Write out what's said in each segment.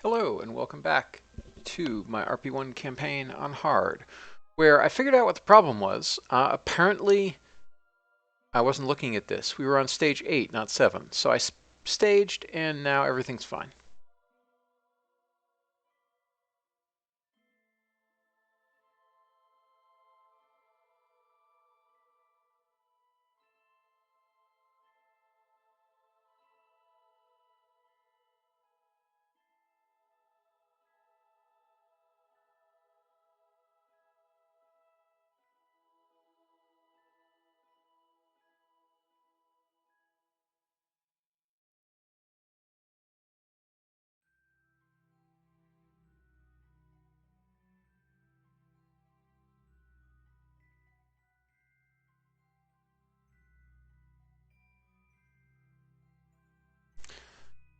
Hello and welcome back to my RP-1 campaign on hard, where I figured out what the problem was. Apparently, I wasn't looking at this. We were on stage 8, not 7, so I staged and now everything's fine.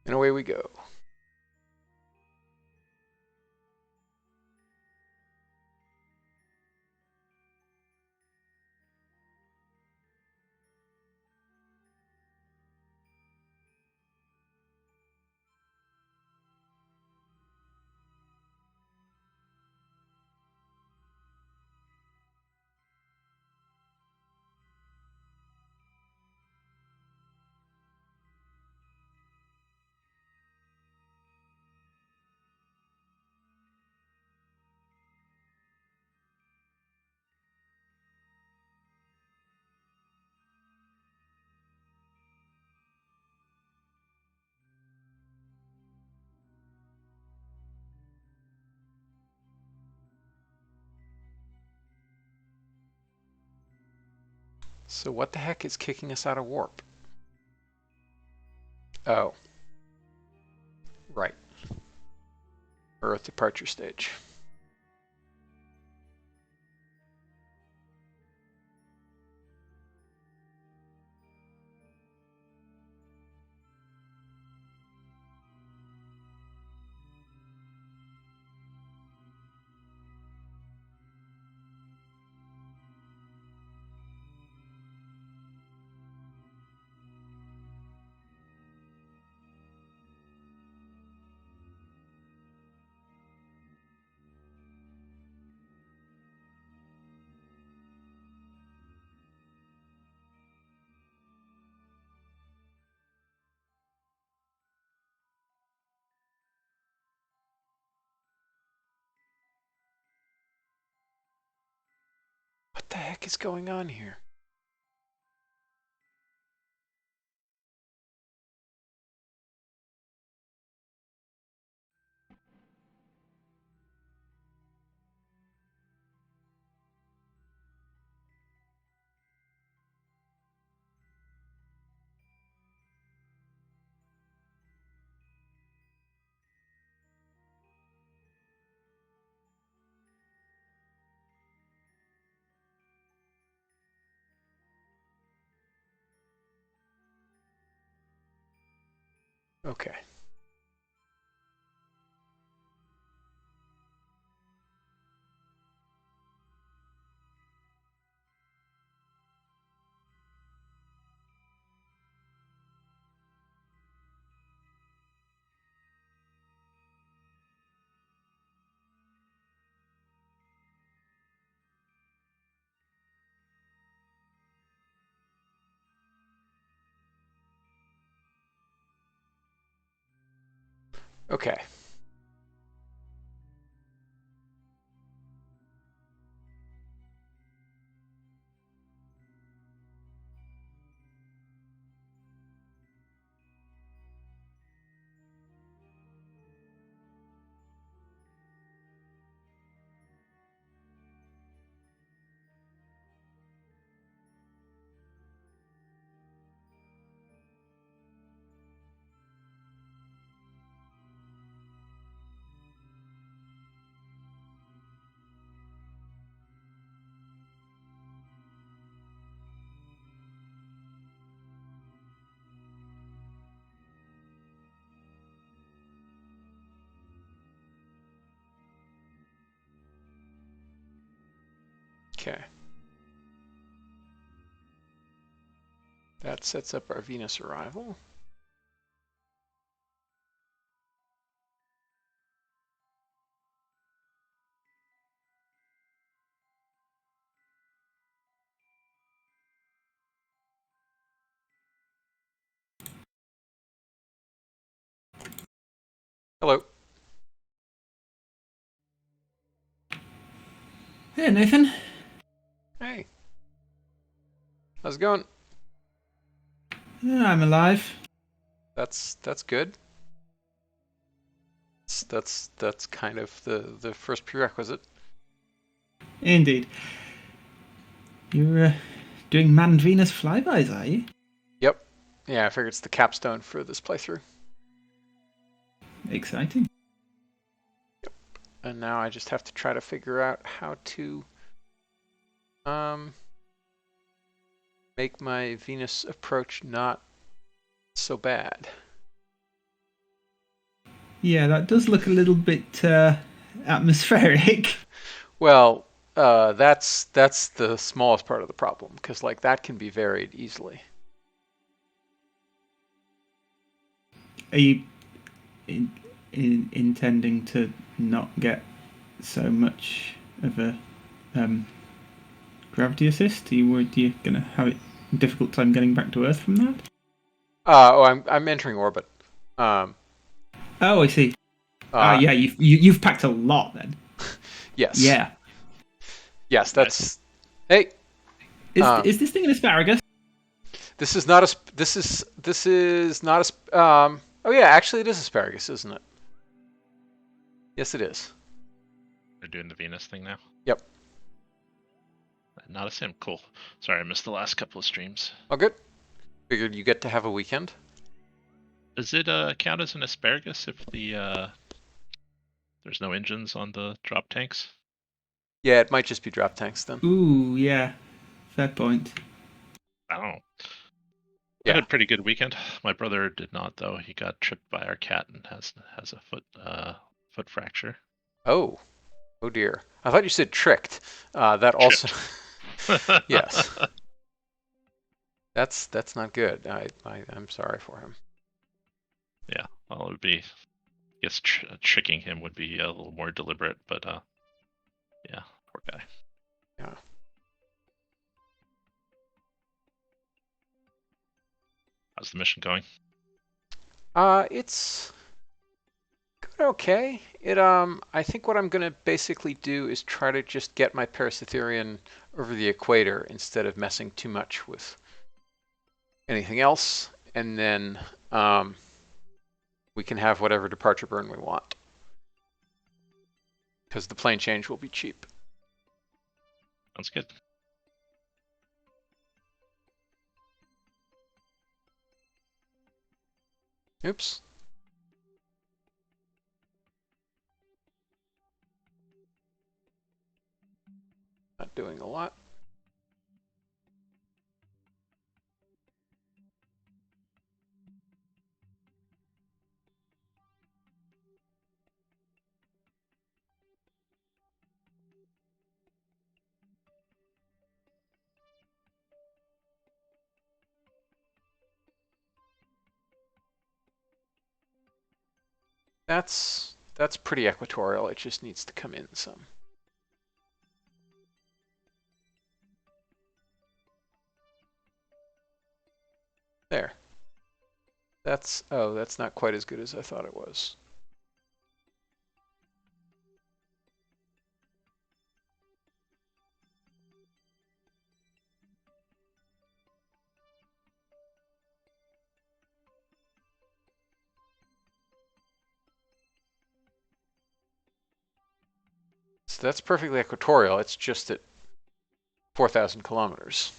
And away we go. So what the heck is kicking us out of warp? Oh, right. Earth departure stage. What the heck is going on here? Okay. Okay. Okay. That sets up our Venus arrival. Hello. Hey, Nathan. Hey. How's it going? Yeah, I'm alive. That's good. That's kind of the first prerequisite. Indeed. You're doing manned Venus flybys, are you? Yep. Yeah, I figure it's the capstone for this playthrough. Exciting. And now I just have to try to figure out how to um make my Venus approach not so bad. Yeah, that does look a little bit atmospheric. Well, that's the smallest part of the problem because like that can be varied easily. Are you in, intending to not get so much of a um, gravity assist? Are you worried you're going to have a difficult time getting back to Earth from that? Oh, I'm entering orbit. Um, Oh, I see. uh, Yeah, you've packed a lot then. yes, Yeah. yes, Nice. that's. Hey, um, Is this thing an asparagus? this is not a. This is not a. Oh yeah, actually it is asparagus, isn't it? Yes, it is. They're doing the Venus thing now. Yep. Not a sim. Cool. Sorry, I missed the last couple of streams. Oh, good. Figured you get to have a weekend. Does it count as an asparagus if there's no engines on the drop tanks? Yeah, it might just be drop tanks then. Ooh, yeah. Fair point. I don't know. I Yeah. had a pretty good weekend. My brother did not though. He got tripped by our cat and has a foot fracture. Oh. Oh dear. I thought you said tricked. That also. Chipped. Yes. That's not good. I'm sorry for him. Yeah. Well, it would be. I guess tricking him would be a little more deliberate, but yeah, poor guy. Yeah. How's the mission going? It's okay. I think what I'm gonna basically do is try to just get my Paracytherian over the equator instead of messing too much with anything else, and then we can have whatever departure burn we want because the plane change will be cheap. Sounds good. Oops. Not doing a lot. That's pretty equatorial. It just needs to come in some. There. That's not quite as good as I thought it was. So that's perfectly equatorial. It's just at 4,000 kilometers.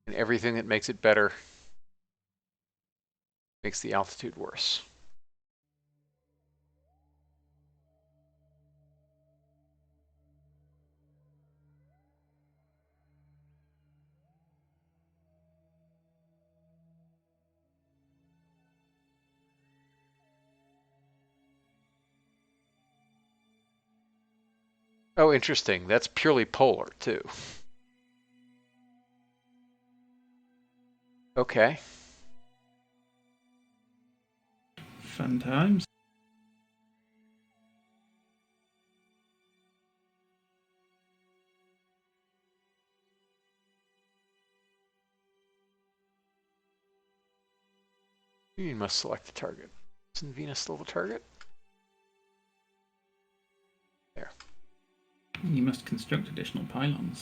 And everything that makes it better makes the altitude worse. Oh, interesting. That's purely polar, too. Okay. Fun times. You must select the target. Isn't Venus still the target? There. You must construct additional pylons.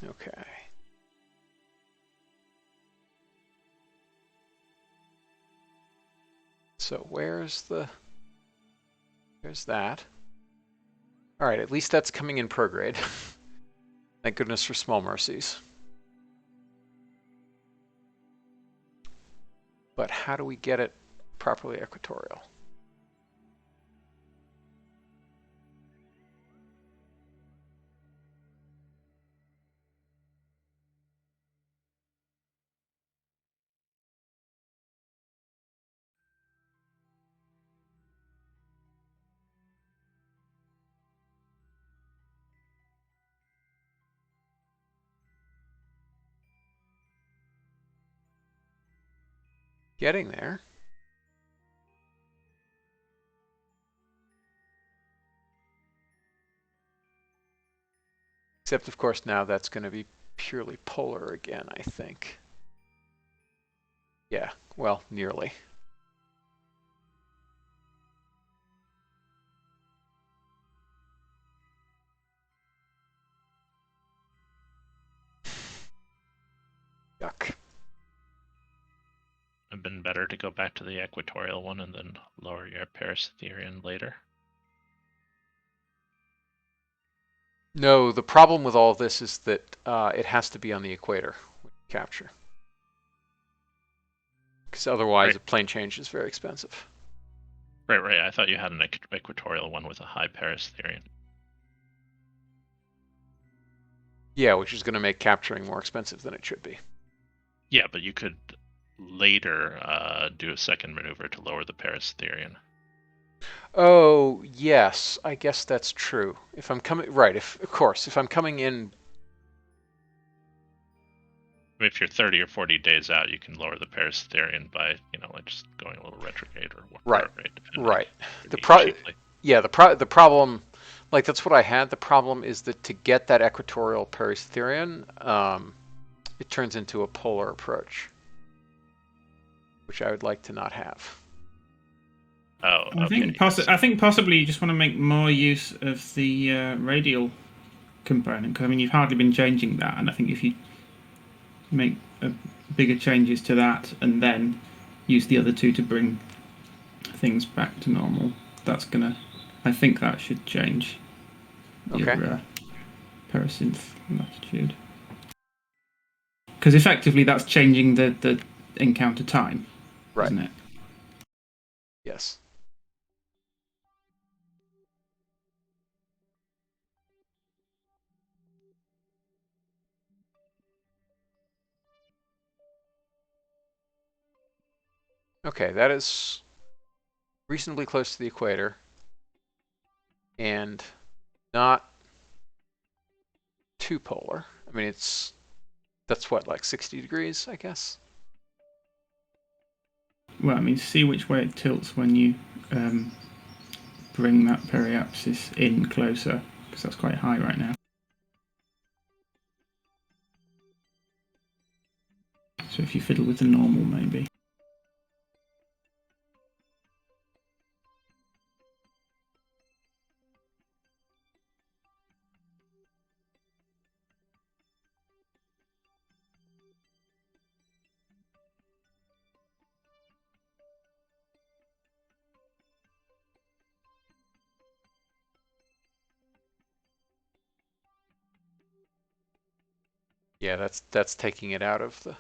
Okay. So where's that. All right, at least that's coming in prograde. Thank goodness for small mercies. But how do we get it properly equatorial? Getting there. Except, of course, now that's going to be purely polar again, I think. Yeah, well, nearly. Yuck. It'd been better to go back to the equatorial one and then lower your Parasetherian later. No, the problem with all this is that it has to be on the equator when you capture. Because otherwise, a plane change is very expensive. Right. I thought you had an equatorial one with a high Parasetherian. Yeah, which is going to make capturing more expensive than it should be. Yeah, but you could later do a second maneuver to lower the Parasetherian. Oh, yes, I guess that's true. If I'm coming, right, of course, if I'm coming in. If you're 30 or 40 days out, you can lower the Parasetherian by, like just going a little retrograde or Right, right. Yeah, the problem, like that's what I had. The problem is that to get that equatorial Parasetherian, it turns into a polar approach, which I would like to not have. Oh, okay. I think possibly you just want to make more use of the radial component, because I mean you've hardly been changing that, and I think if you make bigger changes to that and then use the other two to bring things back to normal, I think that should change your parasynth latitude, because effectively that's changing the encounter time, isn't it? Yes. Okay, that is reasonably close to the equator and not too polar. I mean, that's what, like 60 degrees, I guess? Well, I mean, see which way it tilts when you bring that periapsis in closer, because that's quite high right now. So if you fiddle with the normal, maybe. Yeah, that's taking it out of the.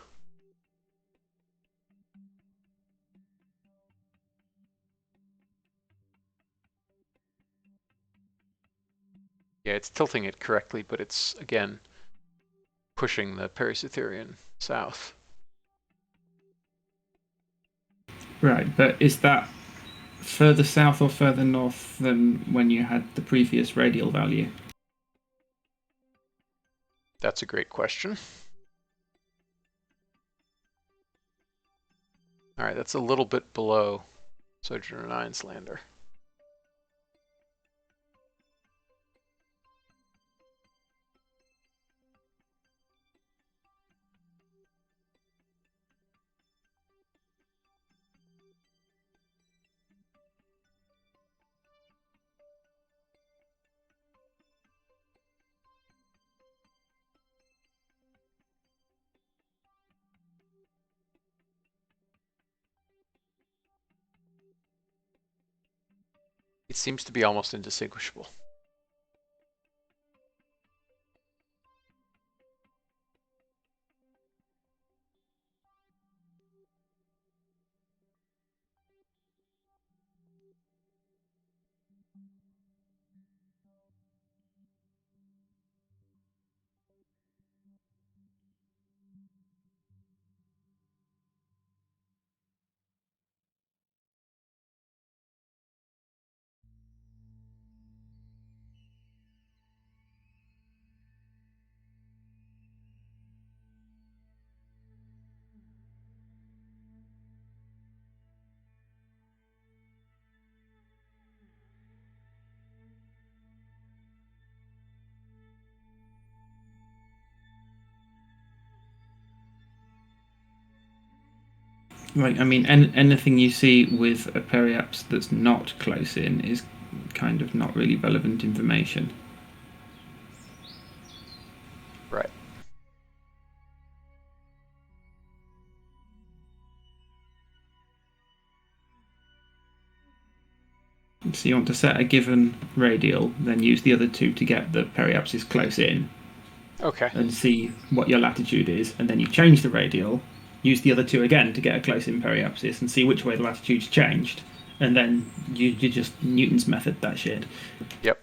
Yeah, it's tilting it correctly, but it's, again, pushing the Pericytherian south. Right, but is that further south or further north than when you had the previous radial value? That's a great question. All right, that's a little bit below Sojourner 9's lander. It seems to be almost indistinguishable. Right, I mean, anything you see with a periaps that's not close in is kind of not really relevant information. Right. So you want to set a given radial, then use the other two to get the periapsis close in, Okay. and see what your latitude is, and then you change the radial, use the other two again to get a close in periapsis, and see which way the latitude's changed, and then you just Newton's method that shit. Yep.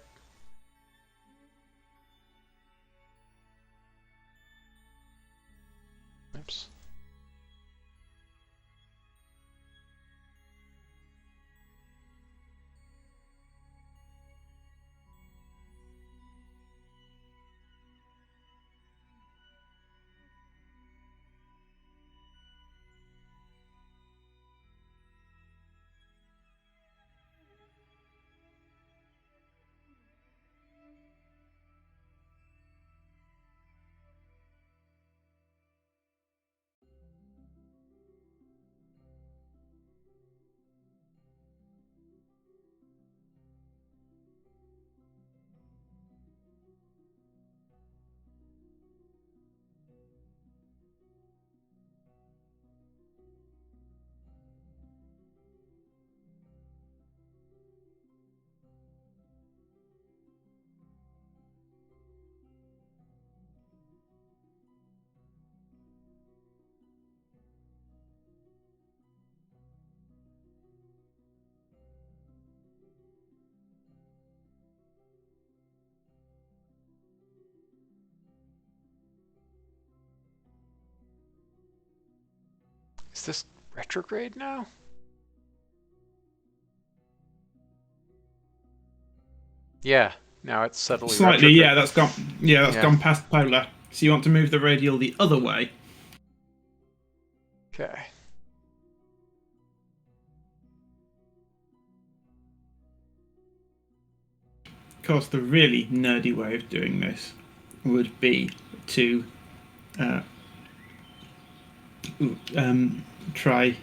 Oops. Is this retrograde now? Yeah. Now it's subtly Slightly, retrograde. yeah. That's gone. Yeah, that's Yeah. gone past polar. So you want to move the radial the other way. Okay. Of course, the really nerdy way of doing this would be to uh, try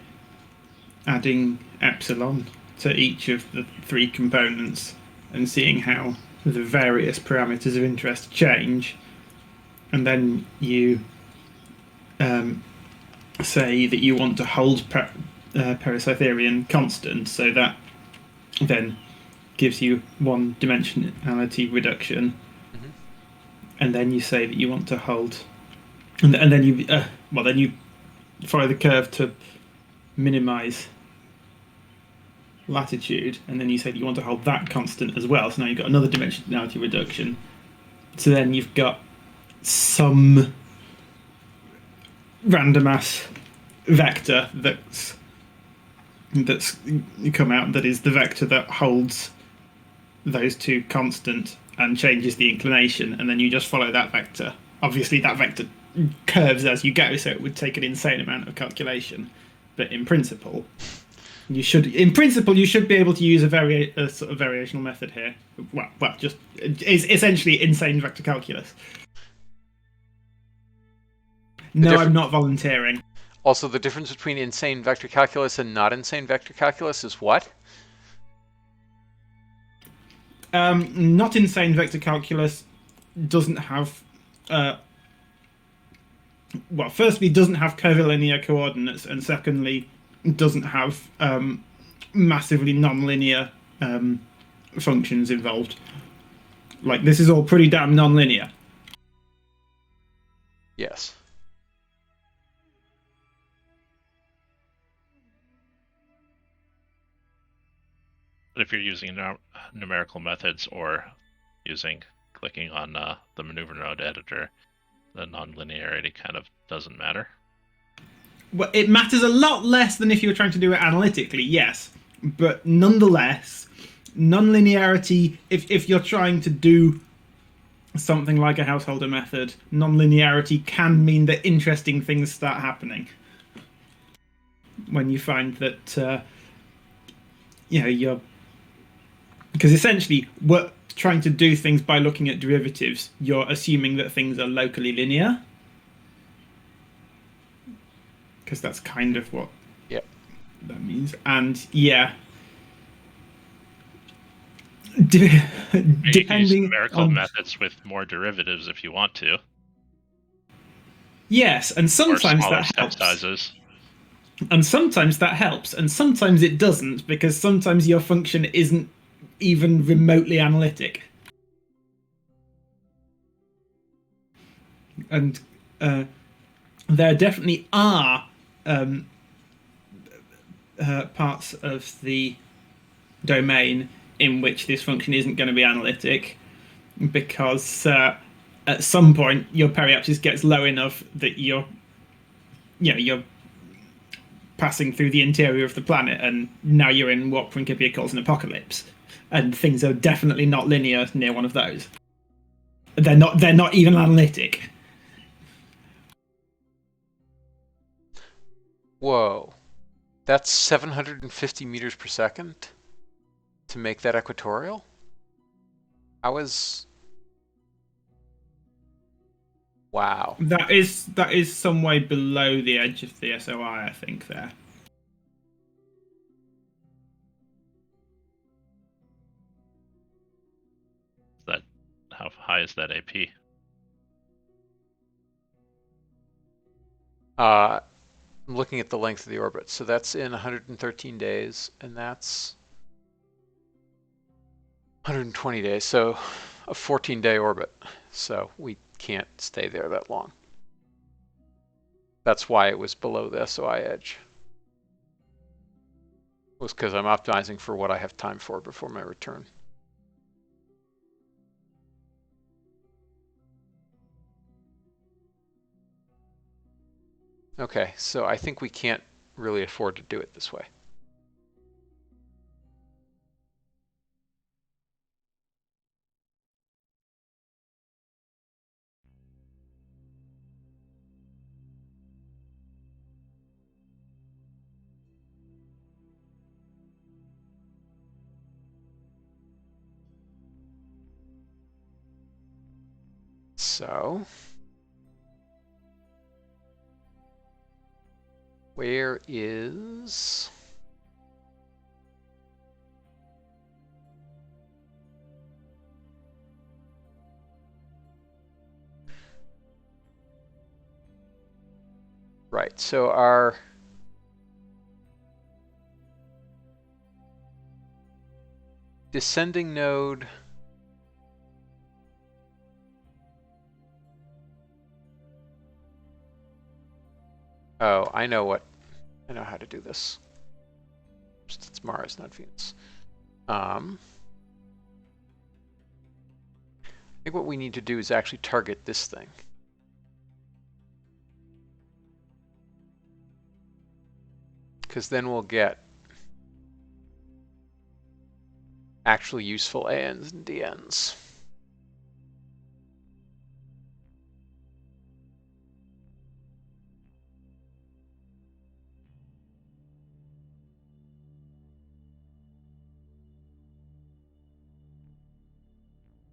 adding epsilon to each of the three components and seeing how the various parameters of interest change, and then you say that you want to hold Pericytherian constant, so that then gives you one dimensionality reduction, Mhm. and then you say that you want to hold, and then you then you follow the curve to minimize latitude, and then you say that you want to hold that constant as well. So now you've got another dimensionality reduction, So then you've got some random ass vector that's come out that is the vector that holds those two constant and changes the inclination, and then you just follow that vector. Obviously, that vector curves as you go, so it would take an insane amount of calculation. But in principle, you should be able to use a sort of variational method here. Well, just it's essentially insane vector calculus. No, I'm not volunteering. Also, the difference between insane vector calculus and not insane vector calculus is what? Not insane vector calculus doesn't have. Well, firstly, doesn't have curvilinear coordinates, and secondly, doesn't have massively non-linear functions involved. Like, this is all pretty damn non-linear. Yes. But if you're using numerical methods or clicking on the maneuver node editor, the nonlinearity kind of doesn't matter. Well, it matters a lot less than if you were trying to do it analytically, yes. But nonetheless, nonlinearity, if you're trying to do something like a householder method, nonlinearity can mean that interesting things start happening. When you find that, you're... Because essentially, we're trying to do things by looking at derivatives. You're assuming that things are locally linear. Because that's kind of what that means. And yeah, depending numerical methods with more derivatives if you want to. Yes, and sometimes that helps. Sizes. And sometimes that helps, and sometimes it doesn't, because sometimes your function isn't even remotely analytic. And there definitely are parts of the domain in which this function isn't going to be analytic, because at some point your periapsis gets low enough that you're passing through the interior of the planet, and now you're in what Principia calls an apocalypse, and things are definitely not linear near one of those. They're not even analytic. Whoa. That's 750 meters per second to make that equatorial? Wow. That is some way below the edge of the SOI, I think, there. How high is that AP? I'm looking at the length of the orbit. So that's in 113 days, and that's 120 days. So a 14-day orbit. So we can't stay there that long. That's why it was below the SOI edge. It was because I'm optimizing for what I have time for before my return. Okay, so I think we can't really afford to do it this way. So, where is... Right, so our descending node I know how to do this. It's Mars, not Venus. think what we need to do is actually target this thing. Because then we'll get actually useful ANs and DNs.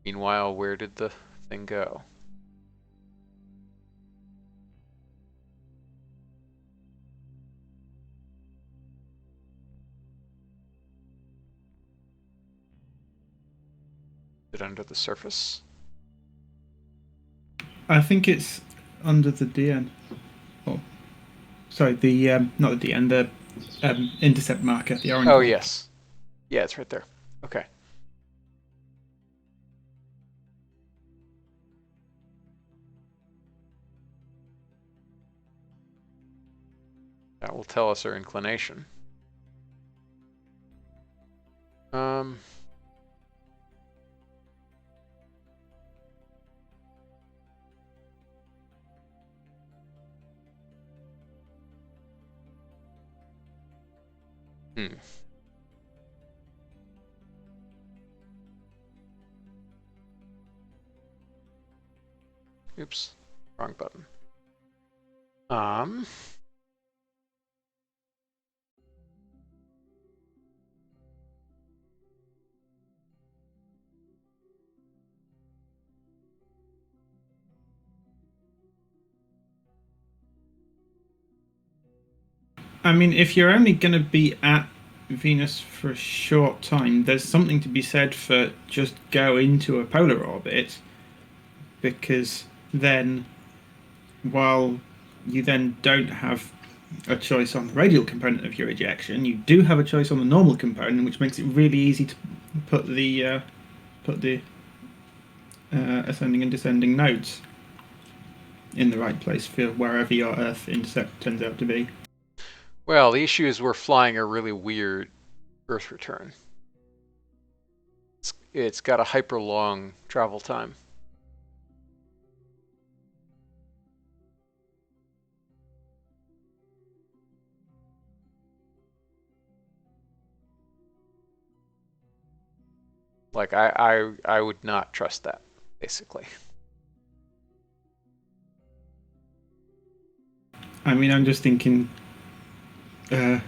Meanwhile, where did the thing go? Is it under the surface? I think it's under the DN. Oh, sorry, the not the DN, the intercept marker, the orange Oh, one. yes. Yeah, it's right there. Okay. That will tell us our inclination. Hmm. Oops, wrong button. I mean, if you're only going to be at Venus for a short time, there's something to be said for just go into a polar orbit, because then, while you then don't have a choice on the radial component of your ejection, you do have a choice on the normal component, which makes it really easy to put the ascending and descending nodes in the right place for wherever your Earth intercept turns out to be. Well, the issue is we're flying a really weird Earth return. It's got a hyper long travel time. Like I would not trust that, basically. I mean, I'm just thinking, look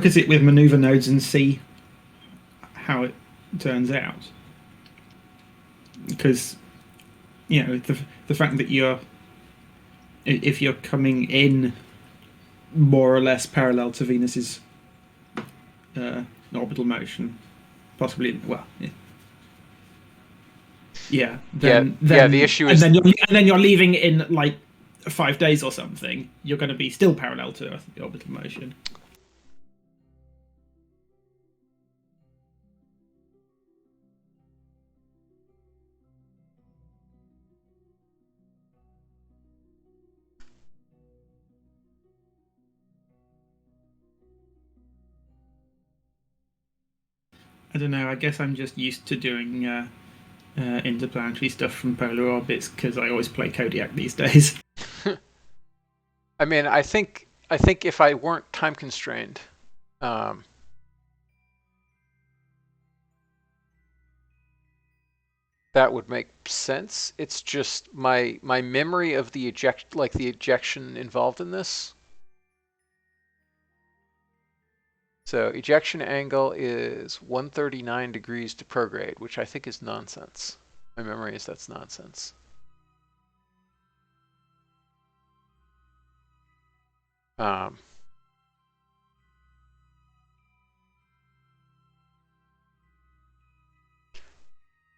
at it with maneuver nodes and see how it turns out. Because, the fact that if you're coming in more or less parallel to Venus's orbital motion, possibly, well, yeah, then the issue is, and then you're leaving in like 5 days or something. You're going to be still parallel to Earth, the orbital motion. I don't know. I guess I'm just used to doing interplanetary stuff from polar orbits because I always play Kodiak these days. I mean, I think if I weren't time constrained, that would make sense. It's just my memory of the ejection involved in this. So ejection angle is 139 degrees to prograde, which I think is nonsense. My memory is that's nonsense.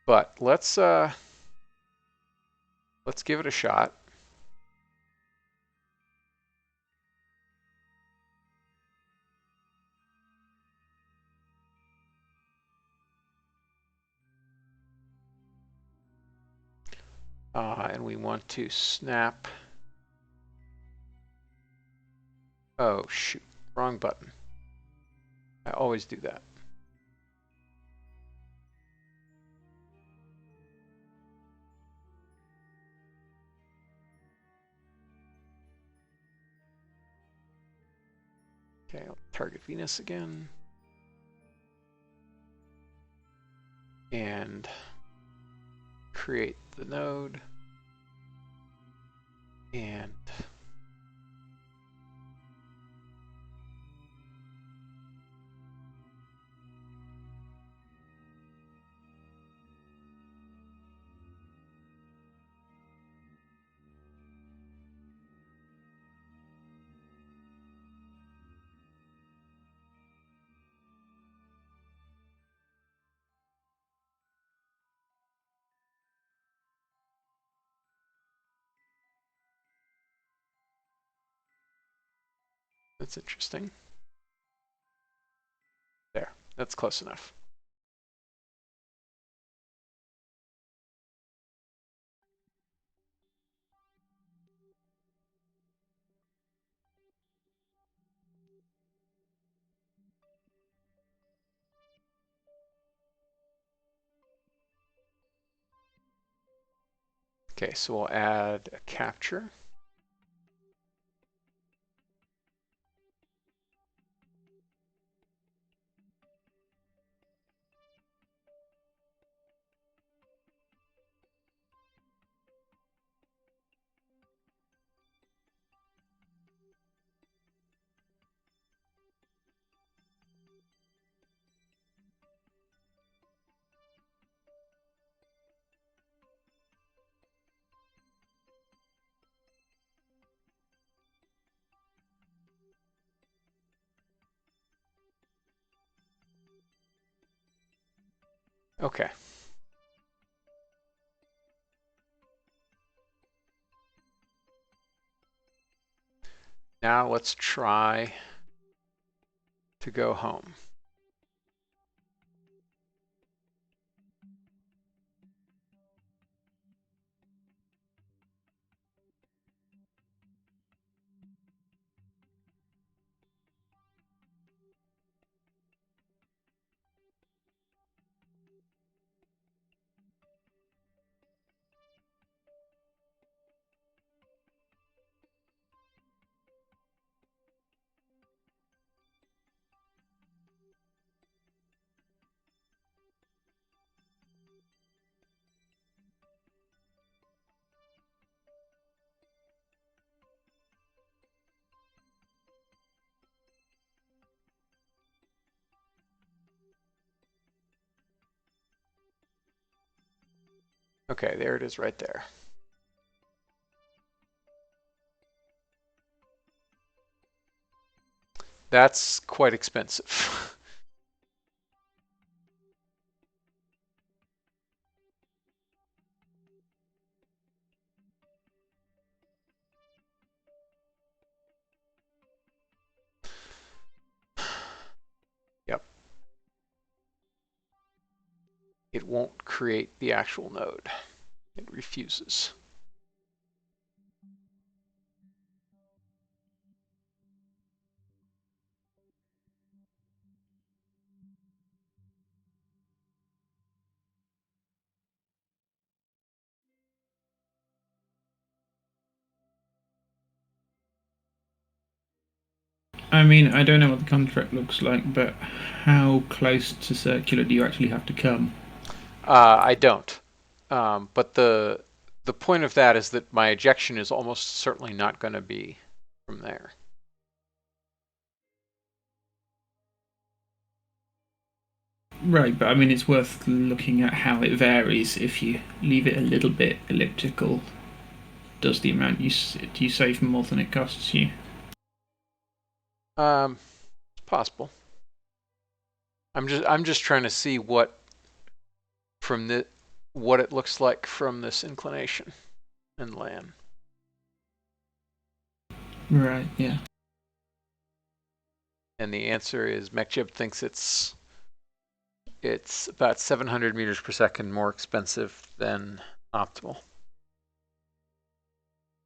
But let's give it a shot. And we want to snap. Oh shoot, wrong button. I always do that. Okay, I'll target Venus again. And create the node. And that's interesting. There, that's close enough. Okay, so we'll add a capture. Okay. Now let's try to go home. Okay, there it is right there. That's quite expensive. Yep. It won't create the actual node. It refuses. I mean, I don't know what the contract looks like, but how close to circular do you actually have to come? I don't. But the point of that is that my ejection is almost certainly not going to be from there. Right, but I mean, it's worth looking at how it varies. If you leave it a little bit elliptical, does the amount do you save more than it costs you? It's possible. I'm just trying to see what from the what it looks like from this inclination and land. Right, yeah. And the answer is MechJib thinks it's about 700 meters per second more expensive than optimal.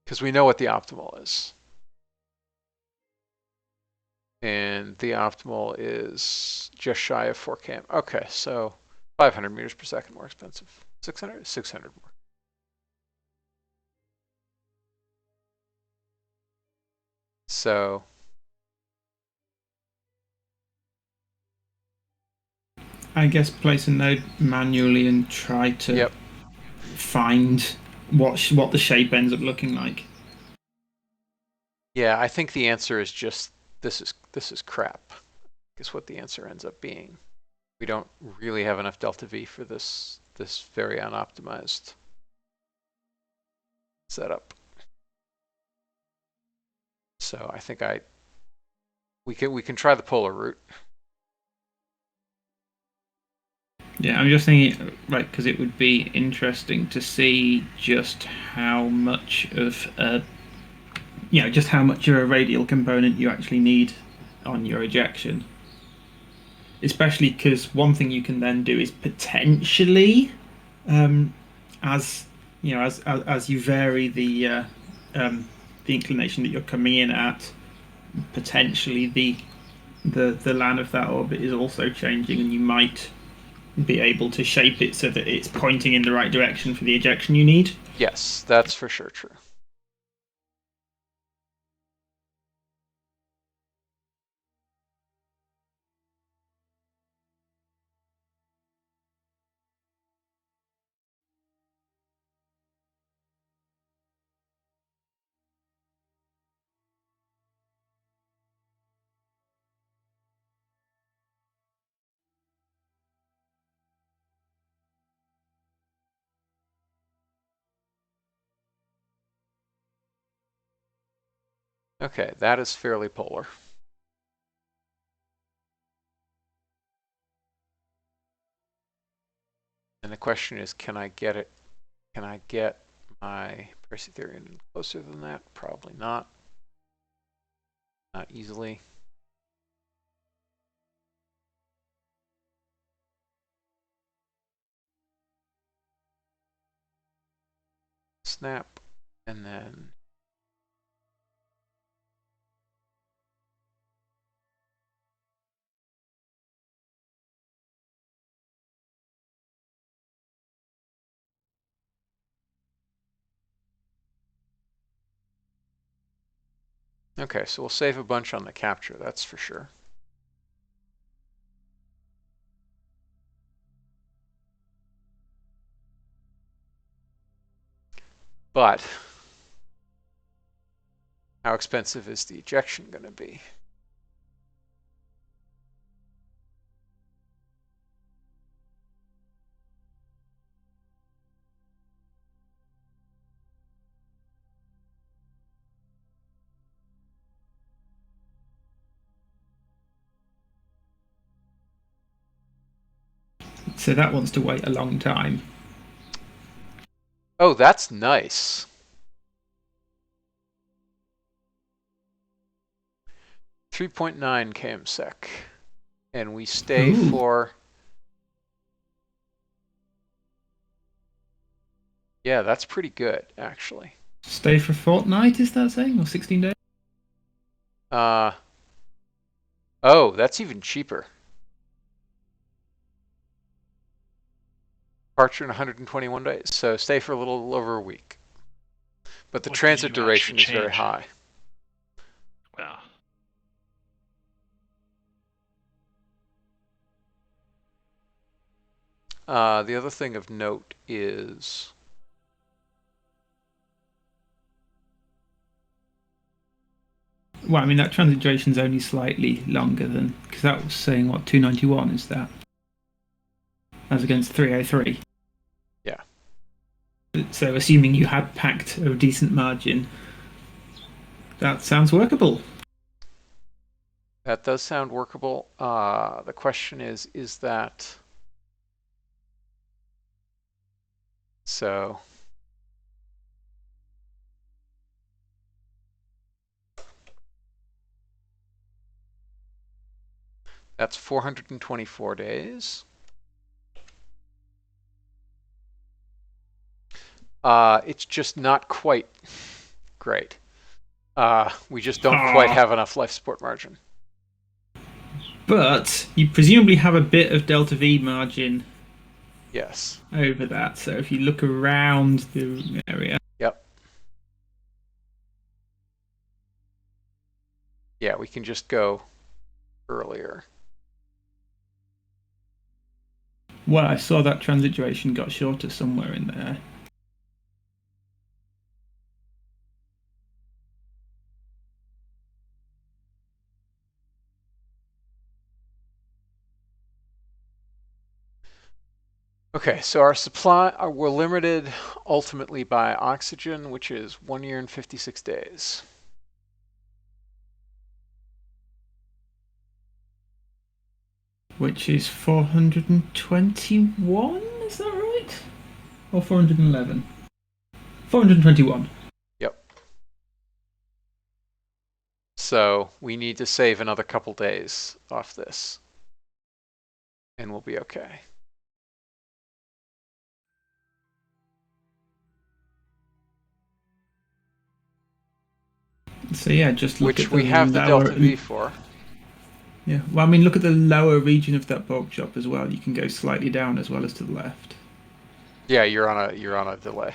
Because we know what the optimal is. And the optimal is just shy of 4 km. Okay, so 500 meters per second more expensive. 600? 600 more. So I guess place a node manually and try to Yep. find what the shape ends up looking like. Yeah, I think the answer is just this is crap. Is what the answer ends up being. We don't really have enough delta V for this very unoptimized setup. So I think we can try the polar route. Yeah, I'm just thinking, right, because it would be interesting to see just how much of just how much of a radial component you actually need on your ejection. Especially because one thing you can then do is potentially, as you know, as you vary the inclination that you're coming in at, potentially the LAN of that orbit is also changing, and you might be able to shape it so that it's pointing in the right direction for the ejection you need. Yes, that's for sure true. Okay, that is fairly polar. And the question is, can I get it? Can I get my Perseitherian closer than that? Probably not. Not easily. Snap, and then okay, so we'll save a bunch on the capture, that's for sure. But how expensive is the ejection going to be? So that wants to wait a long time. Oh, that's nice. 3.9 kmsec. And we stay Ooh. for... Yeah, that's pretty good, actually. Stay for a fortnight, is that saying? Or 16 days? Oh, that's even cheaper. Departure in 121 days, so stay for a little over a week. But the What did transit you actually duration is very change? high. Wow. The other thing of note is Well, I mean, that transit duration is only slightly longer than, because that was saying, what, 291 is that? As against 303. yeah. So, assuming you had packed a decent margin, that sounds workable. That does sound workable. The question is that so? That's 424 days. It's just not quite great. We just don't quite have enough life support margin. But you presumably have a bit of delta V margin Yes. over that. So if you look around the area. Yep. Yeah, we can just go earlier. Well, I saw that transit duration got shorter somewhere in there. Okay, so our supply, we're limited ultimately by oxygen, which is 1 year and 56 days. Which is 421, is that right? Or 411? 421. Yep. So we need to save another couple days off this, and we'll be okay. So yeah, just look Which at the we have the lower. delta V for. Yeah, well, I mean, look at the lower region of that bulk job as well. You can go slightly down as well as to the left. Yeah, you're on a delay.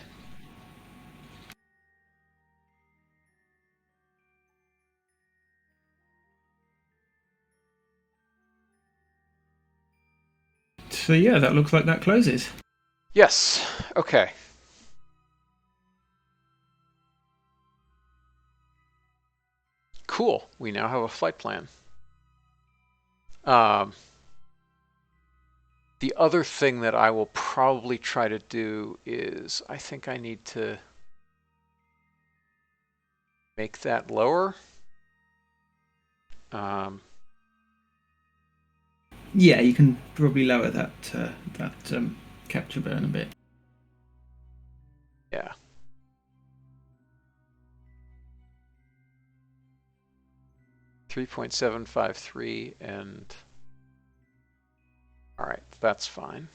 So yeah, that looks like that closes. Yes. Okay. Cool. We now have a flight plan. The other thing that I will probably try to do is I think I need to make that lower. Yeah, you can probably lower that capture burn a bit. Yeah. .753 and all right, that's fine.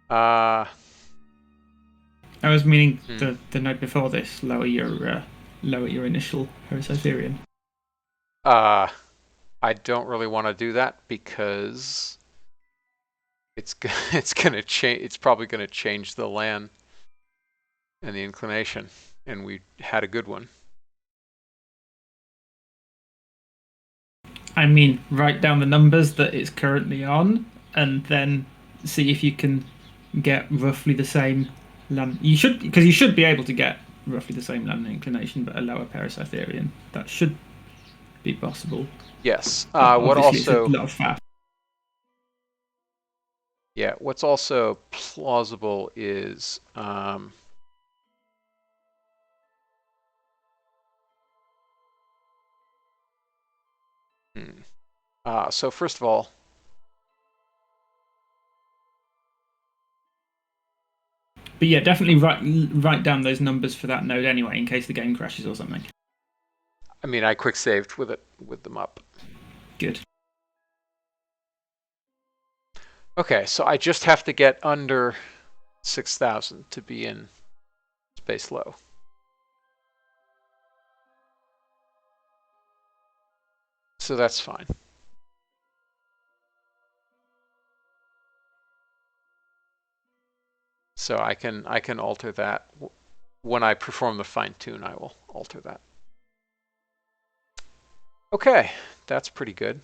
I was meaning the note before this. Lower your initial Pericytherian. I don't really want to do that because it's gonna change. It's probably gonna change the land and the inclination, and we had a good one. I mean, write down the numbers that it's currently on, and then see if you can get roughly the same land. You should be able to get roughly the same land inclination, but a lower Pericytherian. That should be possible. Yes. What Obviously, it's a also? lot of faff. Yeah. What's also plausible is so first of all, But yeah, definitely write down those numbers for that node anyway, in case the game crashes or something. I mean, I quick saved with them up. Good. Okay, so I just have to get under 6,000 to be in space low. So that's fine. So I can alter that when I perform the fine tune. I will alter that. Okay, that's pretty good.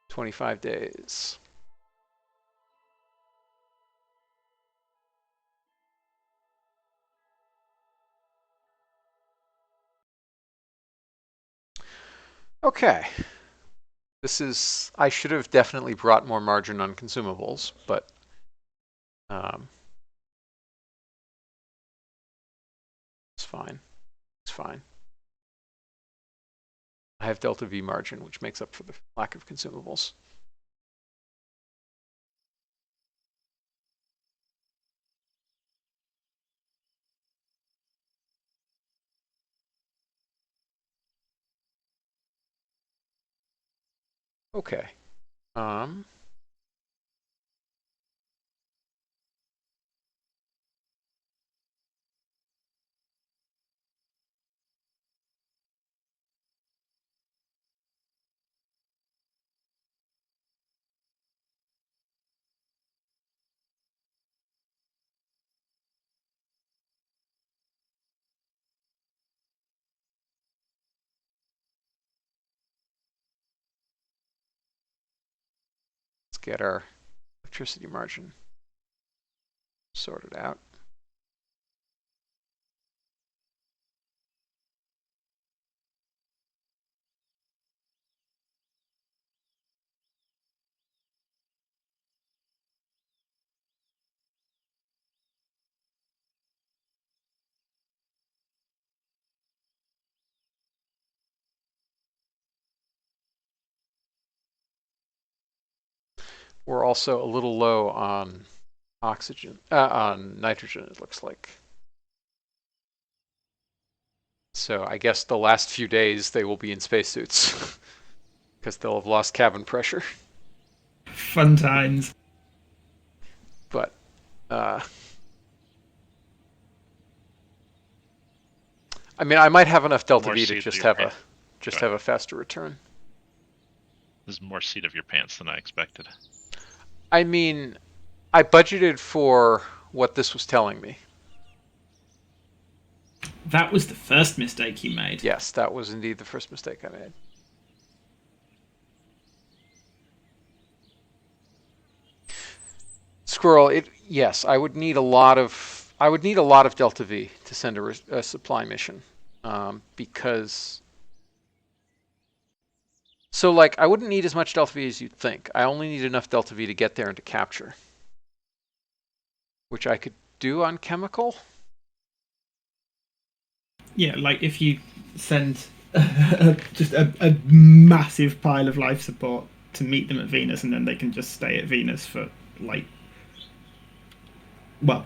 25 days. Okay. I should have definitely brought more margin on consumables, but it's fine. It's fine. I have delta V margin, which makes up for the lack of consumables. Okay. Let's get our electricity margin sorted out. We're also a little low on oxygen, on nitrogen, it looks like. So I guess the last few days they will be in spacesuits because they'll have lost cabin pressure. Fun times. But I mean, I might have enough delta V to just have a faster return. There's more seat of your pants than I expected. I mean, I budgeted for what this was telling me. That was the first mistake you made. Yes, that was indeed the first mistake I made. Squirrel, yes, I would need a lot of delta V to send a supply mission, because so like I wouldn't need as much delta V as you'd think. I only need enough delta V to get there and to capture, which I could do on chemical. Yeah, like if you send just a massive pile of life support to meet them at Venus, and then they can just stay at Venus for like, well,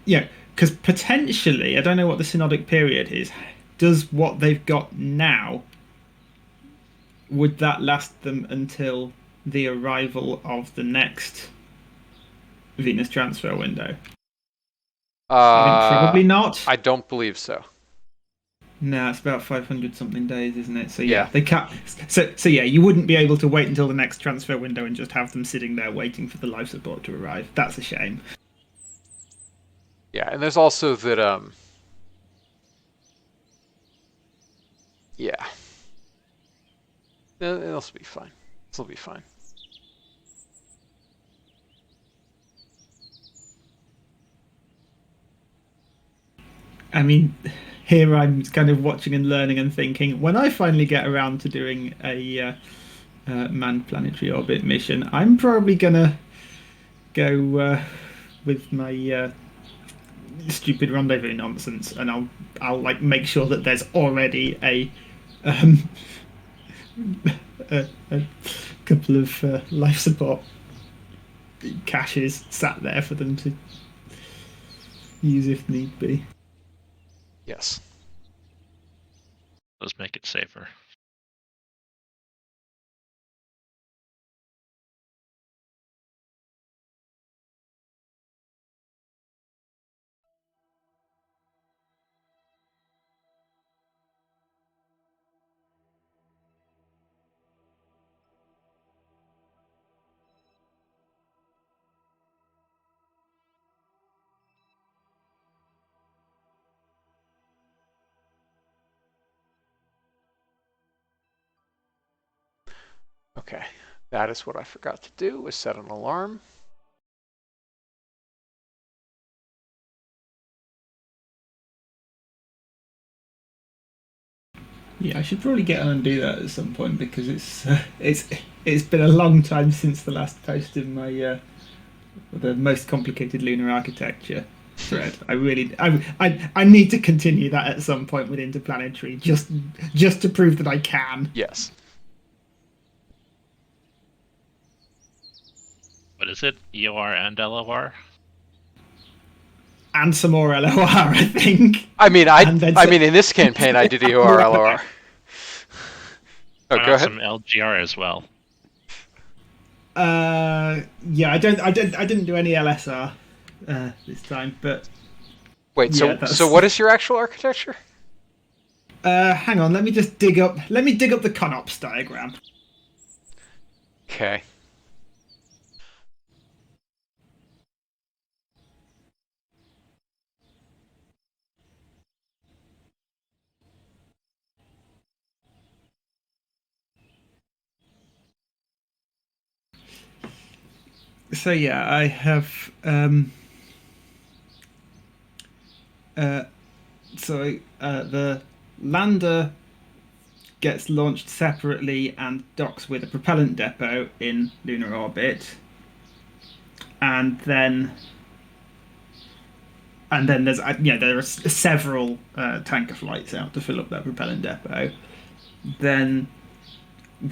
yeah, because potentially, I don't know what the synodic period is. Does what they've got now, would that last them until the arrival of the next Venus transfer window? I think probably not. I don't believe so. No, it's about 500 something days, isn't it? So Yeah. they can't. So yeah, you wouldn't be able to wait until the next transfer window and just have them sitting there waiting for the life support to arrive. That's a shame. Yeah, and there's also that yeah. It'll be fine. This'll be fine. I mean, here I'm kind of watching and learning and thinking, when I finally get around to doing a manned planetary orbit mission, I'm probably gonna go with my stupid rendezvous nonsense, and I'll like make sure that there's already a couple of life support caches sat there for them to use if need be. Yes. Let's make it safer. Okay. That is what I forgot to do, was set an alarm. Yeah, I should probably get on and do that at some point, because it's been a long time since the last post in my the most complicated lunar architecture thread. I need to continue that at some point with Interplanetary, just to prove that I can. Yes. What is it? EOR and LOR? And some more LOR, I think. I mean, in this campaign, I did EOR LOR. Oh, Why go not ahead. some LGR as well? Yeah, I didn't do any LSR this time, but Wait, yeah, so that's. what is your actual architecture? Hang on, let me just dig up. Let me dig up the ConOps diagram. Okay. So yeah, I have. Uh, the lander gets launched separately and docks with a propellant depot in lunar orbit, and then there's there are several tanker flights out to fill up that propellant depot. Then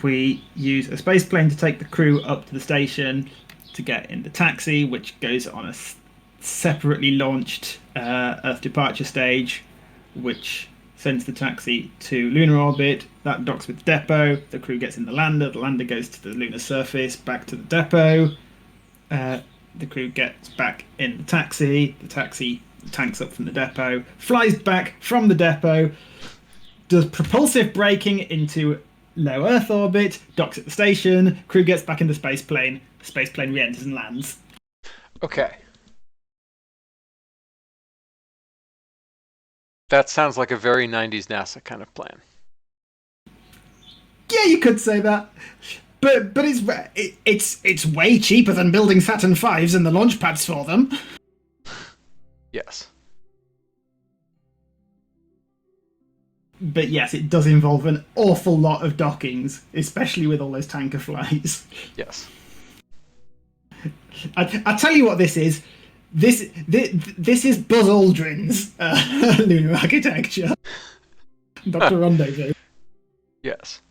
we use a space plane to take the crew up to the station to get in the taxi, which goes on a separately launched Earth departure stage, which sends the taxi to lunar orbit. That docks with the depot. The crew gets in the lander goes to the lunar surface, back to the depot. The crew gets back in the taxi. The taxi tanks up from the depot, flies back from the depot, does propulsive braking into low Earth orbit, docks at the station, crew gets back in the space plane re-enters and lands. Okay. That sounds like a very 90s NASA kind of plan. Yeah, you could say that. But it's way cheaper than building Saturn V's and the launch pads for them. Yes. But yes, it does involve an awful lot of dockings, especially with all those tanker flights. Yes. I tell you what this is. This is Buzz Aldrin's lunar architecture. Dr. Rendezvous. Yes.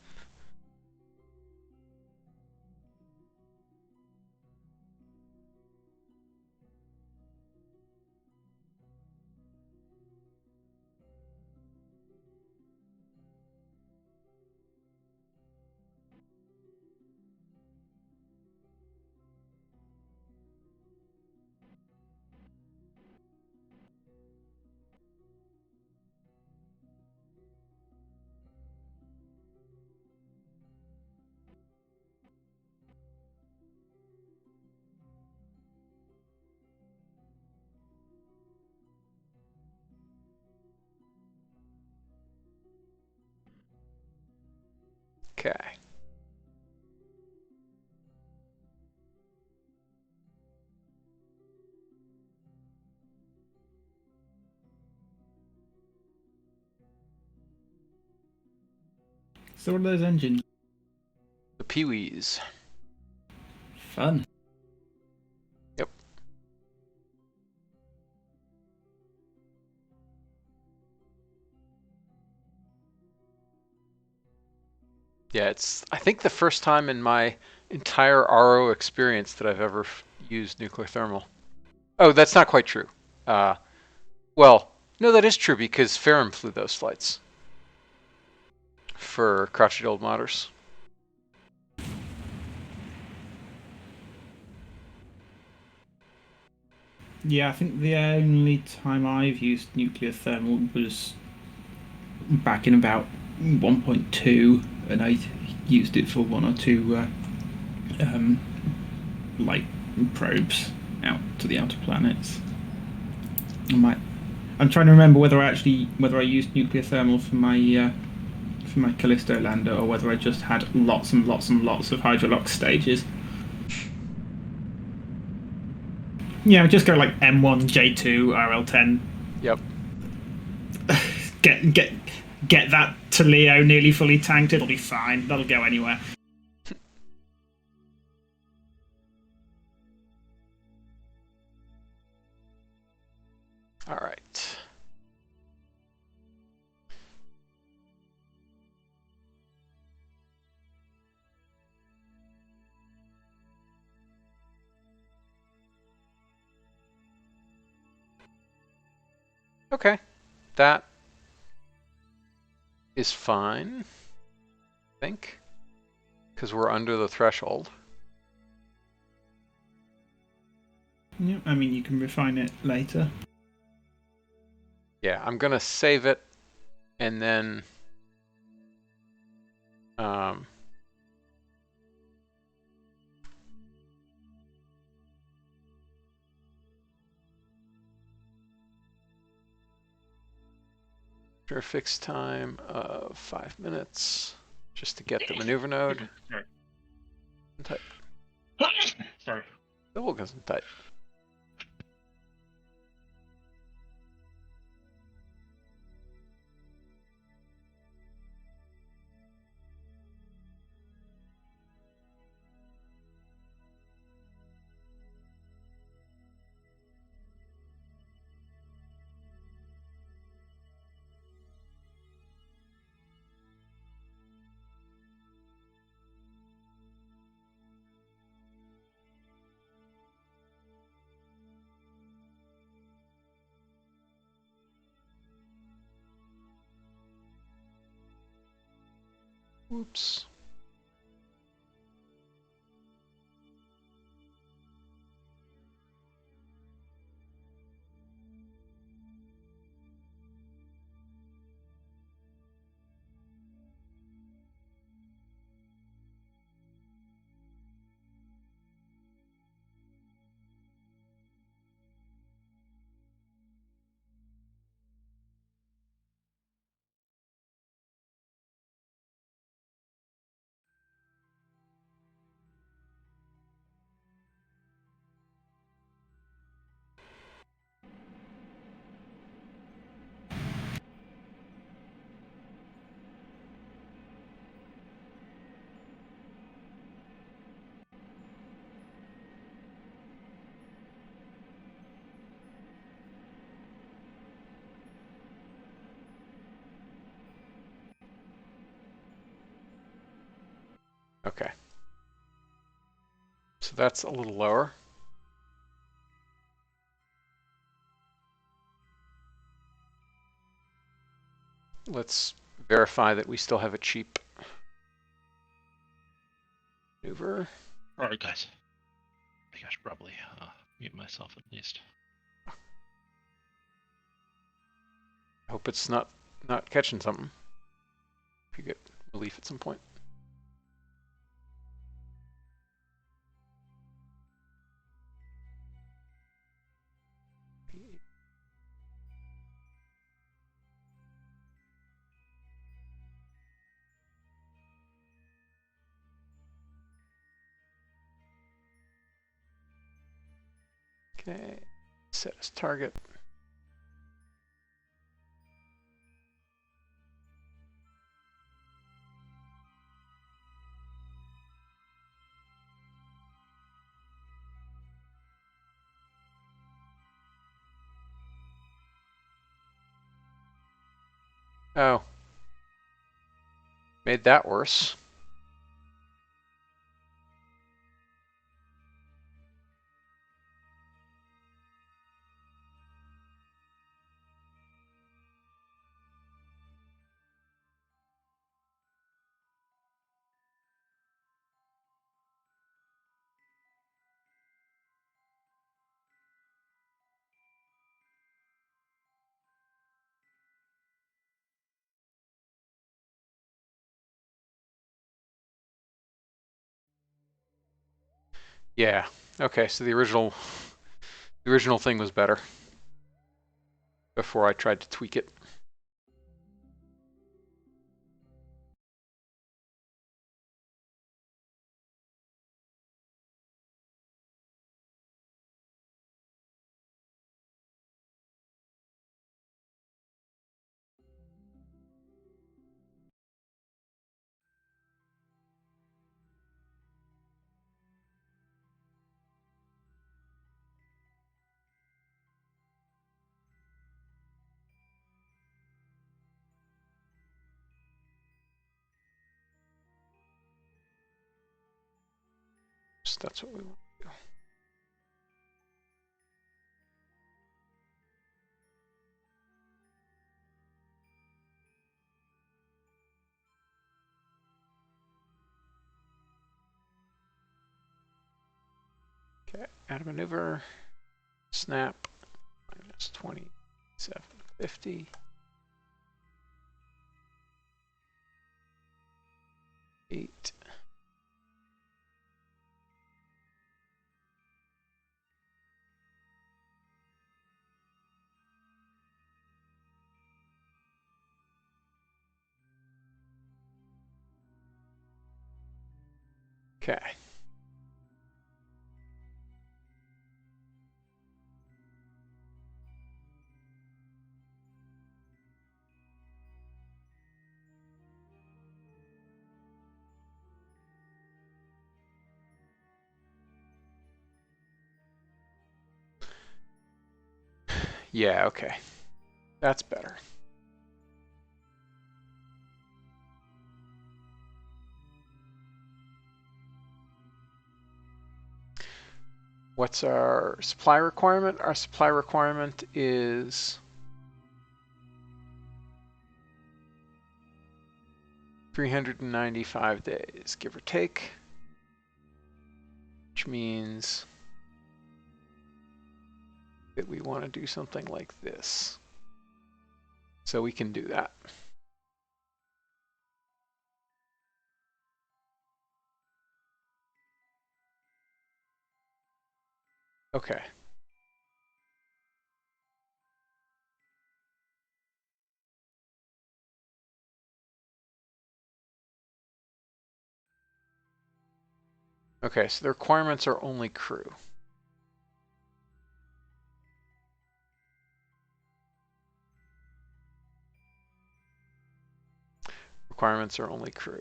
Okay. So what are those engines? The Pee-wees. Fun. Yep. Yeah, it's, I think, the first time in my entire RO experience that I've ever used nuclear thermal. Oh, that's not quite true. Uh, well, no, that is true because Ferrum flew those flights for crotchety old modders. Yeah, I think the only time I've used nuclear thermal was back in about 1.2, and I used it for one or two um, light probes out to the outer planets. I'm trying to remember whether I used nuclear thermal for my Callisto lander, or whether I just had lots and lots and lots of hydrolox stages. Yeah, just go like M1, J2, RL10. Yep. Get that to Leo nearly fully tanked. It'll be fine. That'll go anywhere. All right. Okay. That is fine, I think, because we're under the threshold. Yeah, I mean, you can refine it later. Yeah, I'm gonna save it and then um, after a fixed time of 5 minutes just to get the maneuver node. Sorry. Sorry. Double Gesundheit. Whoops. Okay. So that's a little lower. Let's verify that we still have a cheap maneuver. Alright, guys. I think I should probably mute myself at least. I hope it's not catching something. If you get relief at some point. Okay, set as target. Oh, made that worse. Yeah. Okay, so the original thing was better before I tried to tweak it. So that's what we want to do. Okay, add a maneuver. snap minus 2750. 8. Okay. Yeah, okay. That's better. What's our supply requirement? Our supply requirement is 395 days, give or take, which means that we want to do something like this. So we can do that. Okay. Okay, so the requirements are only crew. Requirements are only crew.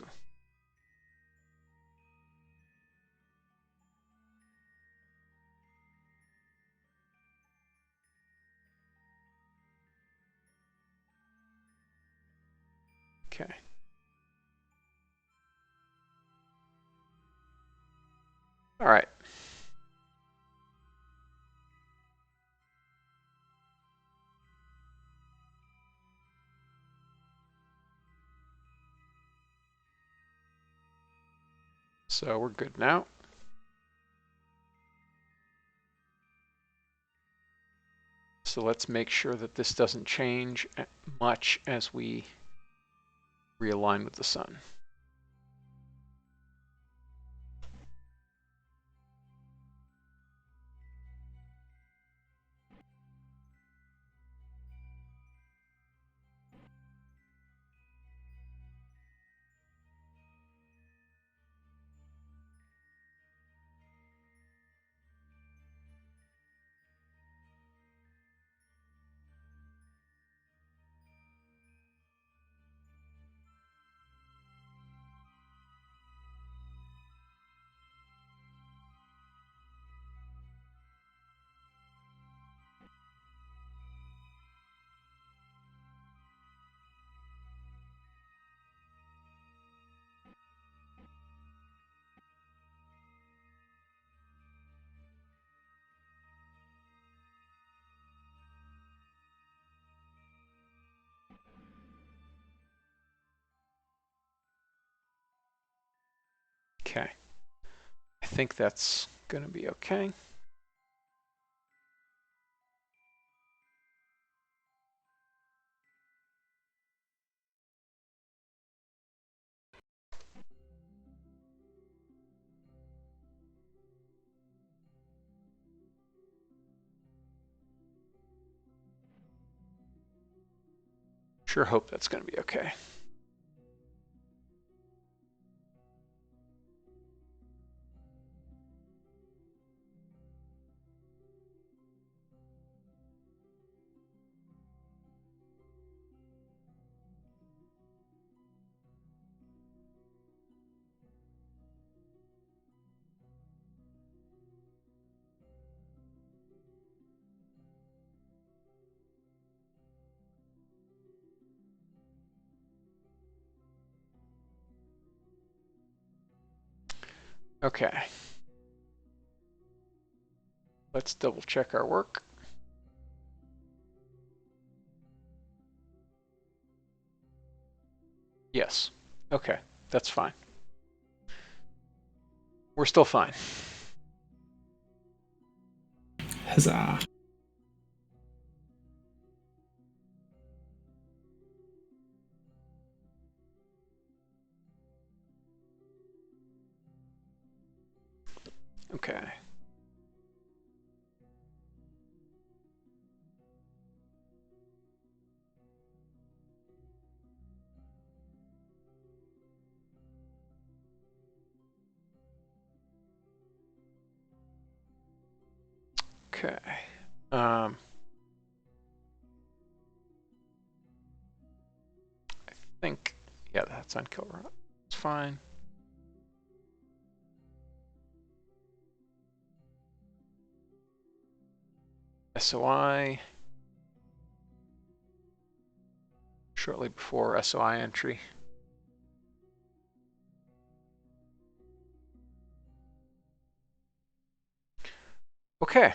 Okay. All right. So we're good now. So let's make sure that this doesn't change much as we realign with the sun. Okay. I think that's going to be okay. Sure hope that's going to be okay. Okay. Let's double check our work. Yes. Okay. That's fine. We're still fine. Huzzah. Okay. Okay. I think, yeah, that's on kill run. It's fine. SOI. Shortly before SOI entry. Okay.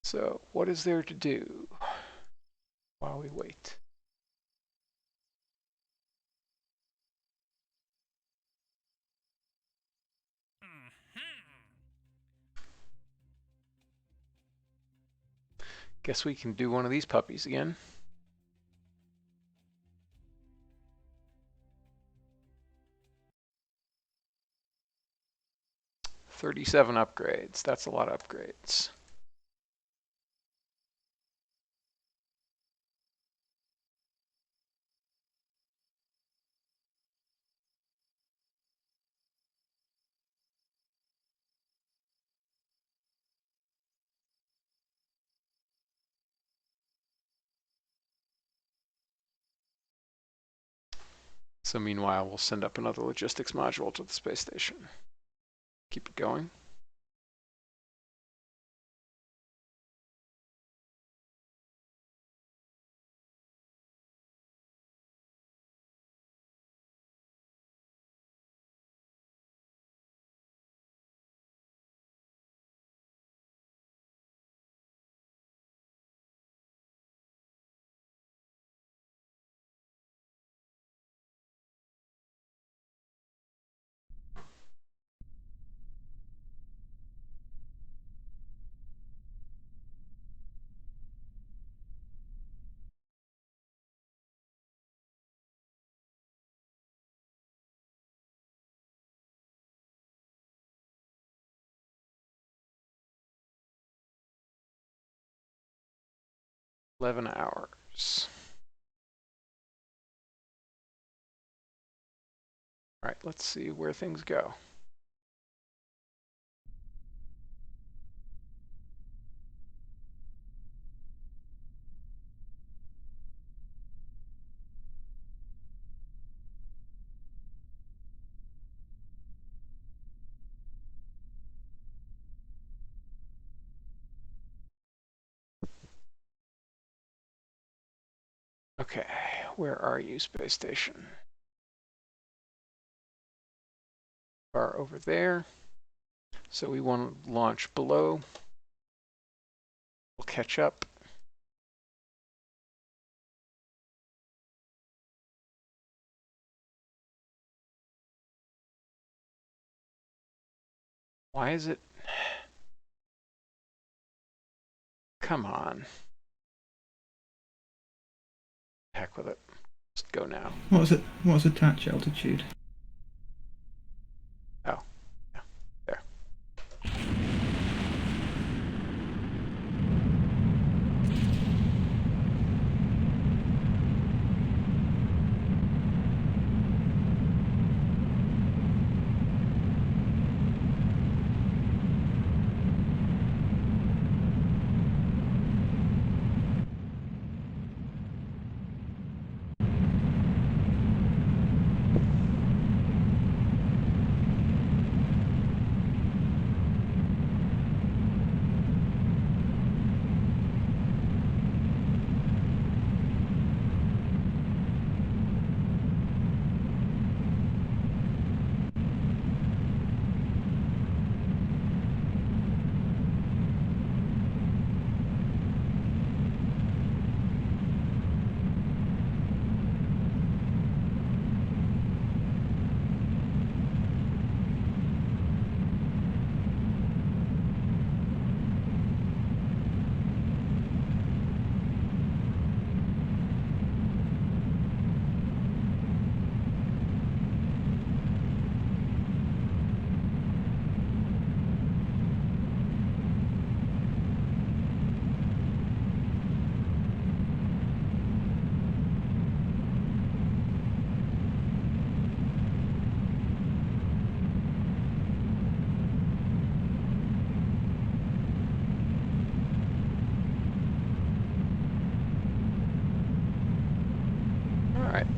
So what is there to do while we wait? Guess we can do one of these puppies again. $37 upgrades. That's a lot of upgrades. So meanwhile, we'll send up another logistics module to the space station. Keep it going. $11 hours. All right, let's see where things go. Okay, where are you, space station? Are over there. So we want to launch below. We'll catch up. Why is it? Come on. Heck with it. Just go now. What's it? What's attach altitude? Oh, yeah, there.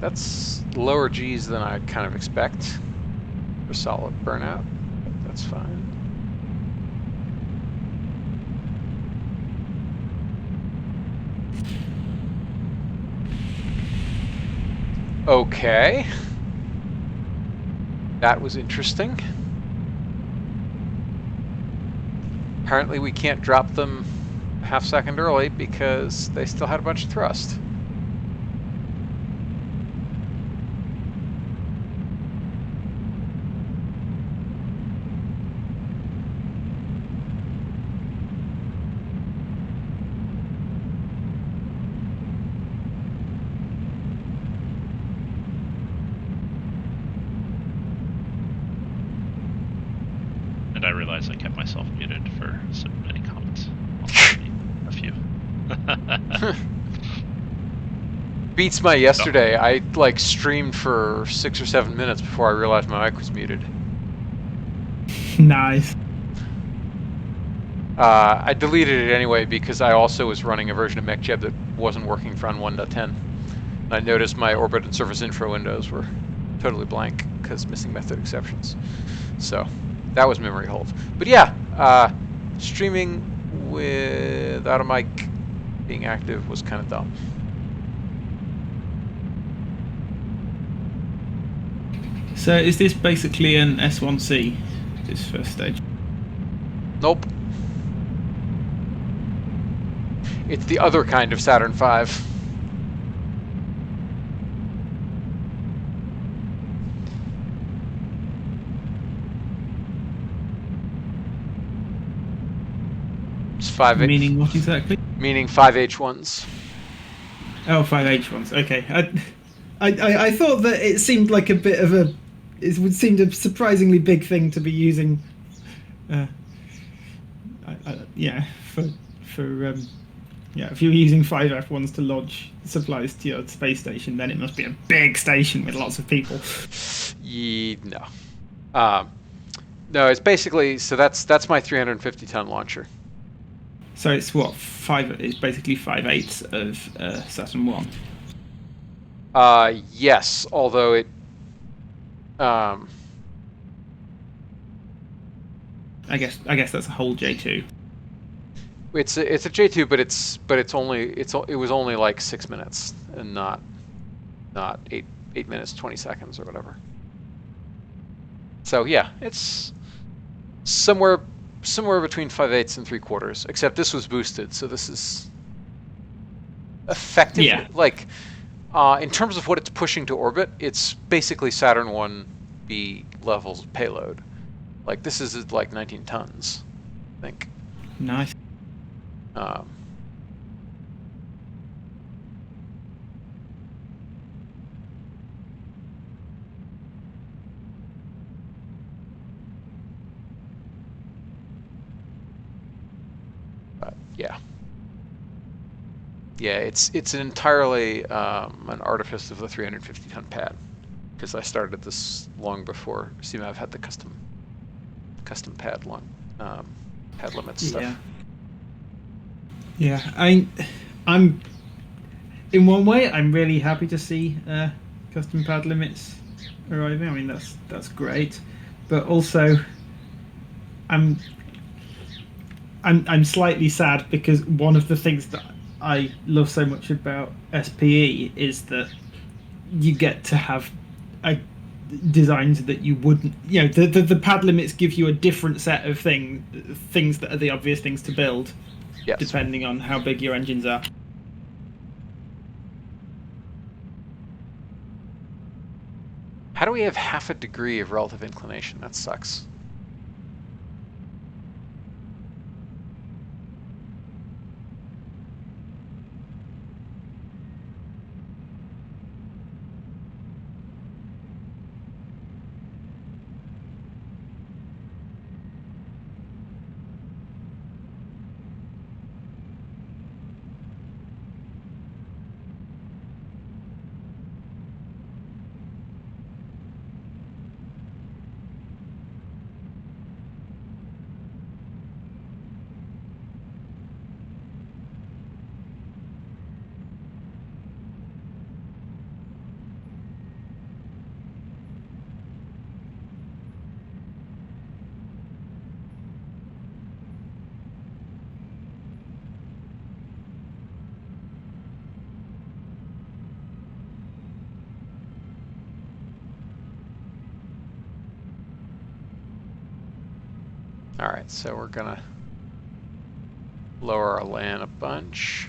That's lower G's than I kind of expect for solid burnout. That's fine. Okay. That was interesting. Apparently we can't drop them a half second early because they still had a bunch of thrust. And I realized I kept myself muted for so many comments. A few. Beats my yesterday. I like streamed for 6 or 7 minutes before I realized my mic was muted. Nice. I deleted it anyway because I also was running a version of MechJeb that wasn't working for on 1.10. I noticed my orbit and surface info windows were totally blank because missing method exceptions. So that was memory hold. But yeah, streaming without a mic being active was kind of dumb. So is this basically an S1C, this first stage? Nope. It's the other kind of Saturn V. It's 5. Meaning what exactly? Meaning 5H1s. Oh, 5H1s. Okay. I thought that it seemed like a bit of a... It would seem a surprisingly big thing to be using... yeah, if you're using 5F1s to lodge supplies to your space station, then it must be a big station with lots of people. No. No, it's basically... So that's my 350-ton launcher. So it's what? It's basically 5/8 of Saturn 1. Yes, although it... I guess that's a whole J2. It's a J2, but it was only like 6 minutes and not 8 minutes 20 seconds or whatever. So yeah, it's somewhere between 5/8 and 3/4. Except this was boosted, so this is effectively like in terms of what it's pushing to orbit, it's basically Saturn 1B levels of payload. Like this is like 19 tons, I think. Nice. But yeah, it's entirely an artifice of the 350-ton pad, because I started this long before CMAV had the custom pad pad limits stuff. Yeah, I'm in one way I'm really happy to see custom pad limits arriving. I mean that's great, but also I'm slightly sad because one of the things that I love so much about SPE is that you get to have designs that you wouldn't, the pad limits give you a different set of things that are the obvious things to build. Yes. Depending on how big your engines are. How do we have half a degree of relative inclination? That sucks. Alright, so we're gonna lower our LAN a bunch.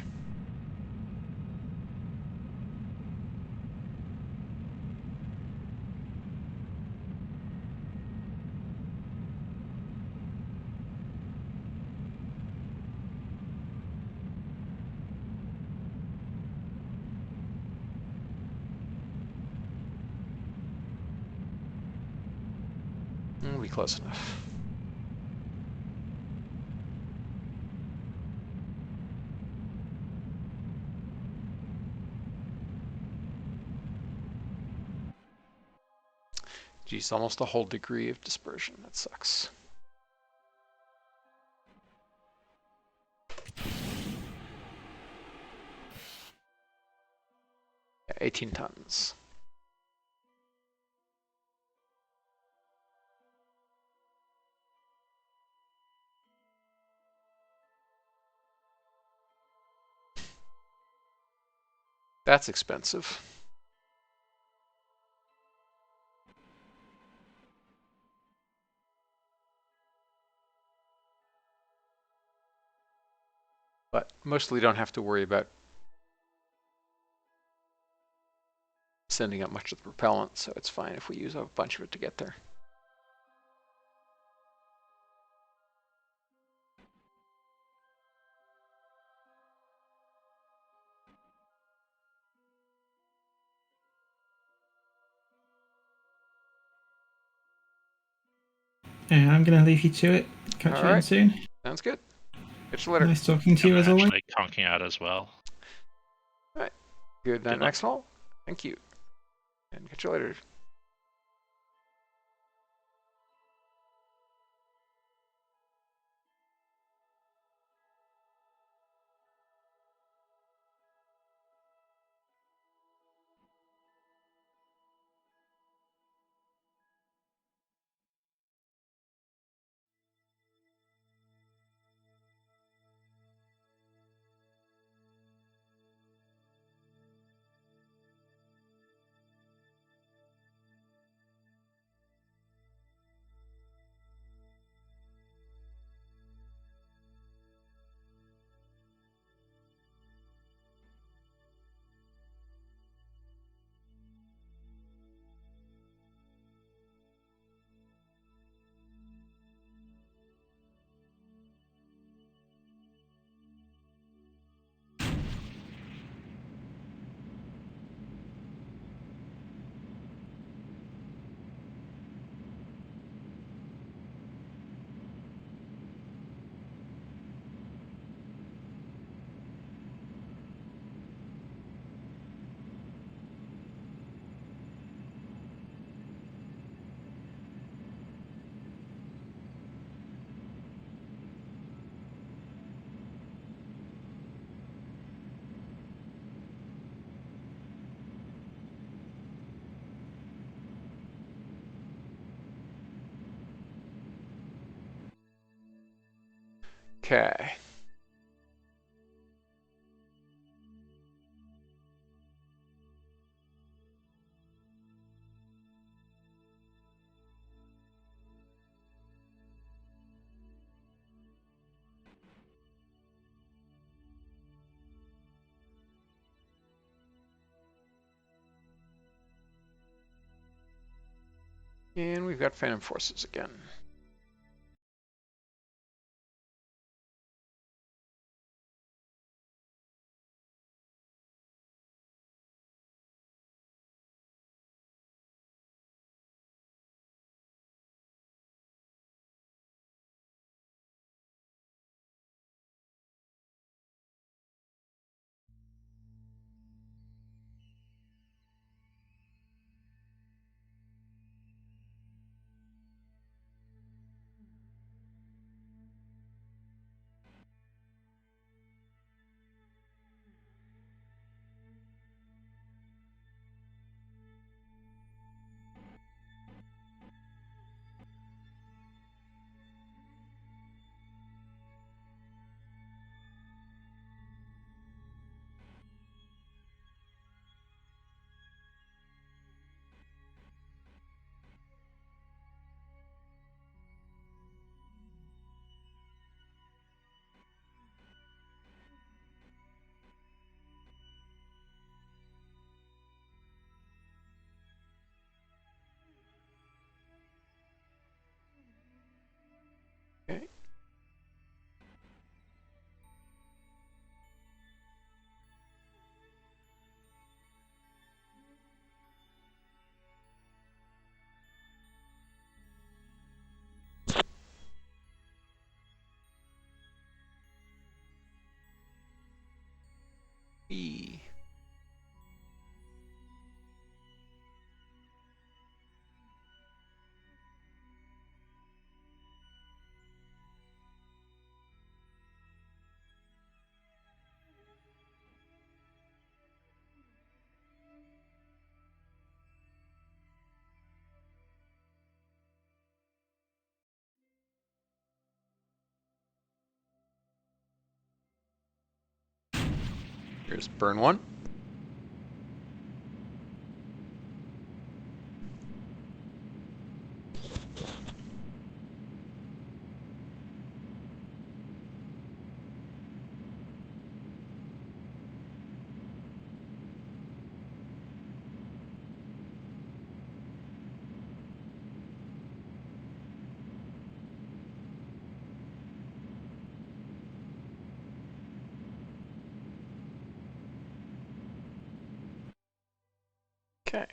We'll be close enough. Geez, almost a whole degree of dispersion. That sucks. Yeah, 18 tons. That's expensive. But mostly don't have to worry about sending up much of the propellant, so it's fine if we use a bunch of it to get there. Yeah, I'm going to leave you to it. Catch you again Alright. soon. Sounds good. Catch you later. Nice talking to I'm you as always. actually conking out as well. Good night, Good luck. Maxwell. Thank you. And catch you later. Okay. And we've got Phantom Forces again. E. Here's burn 1. Okay.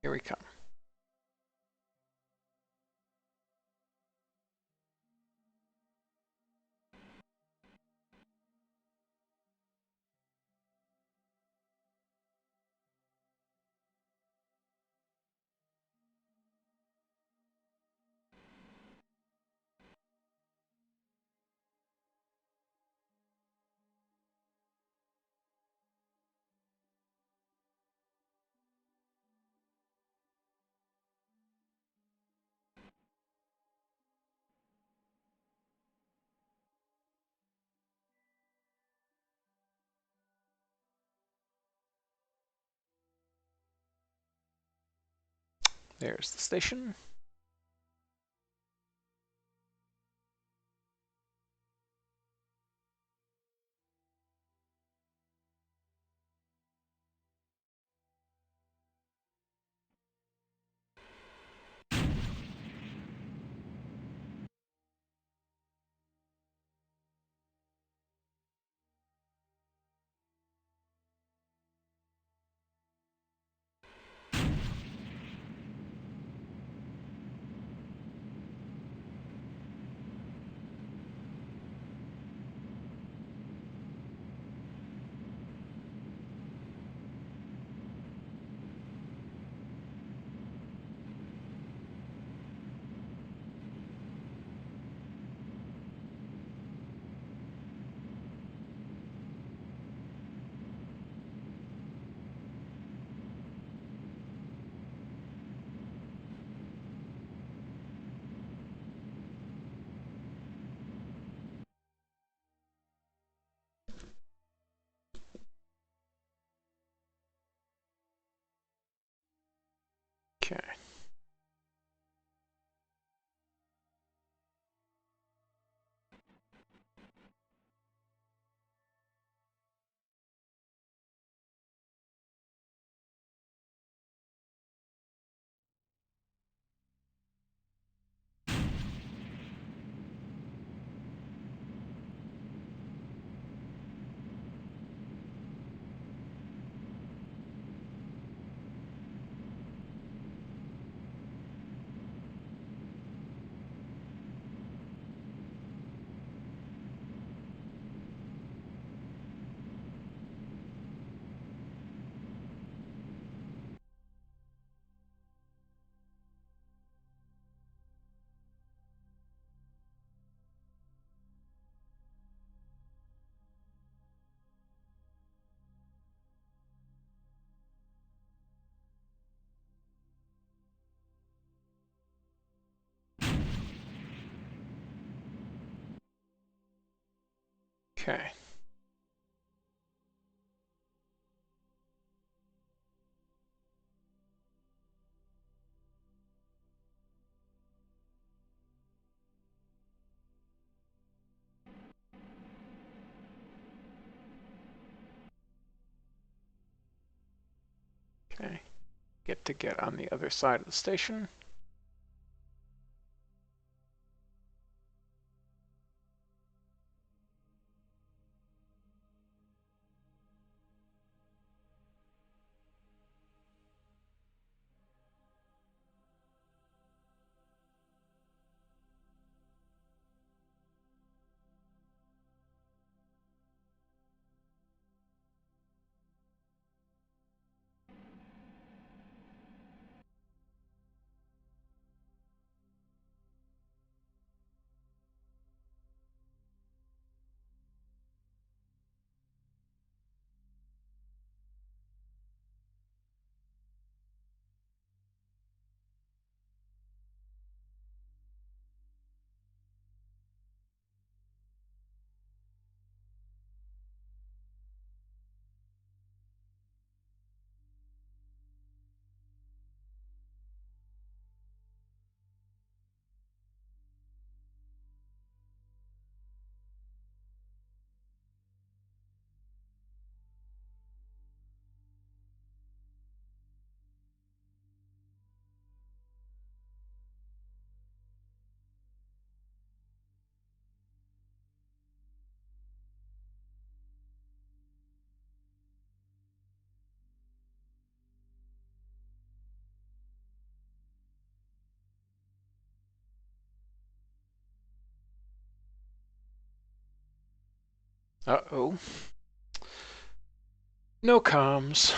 Here we come. There's the station. Okay. Okay. Okay. Get on the other side of the station. Uh-oh. No comms.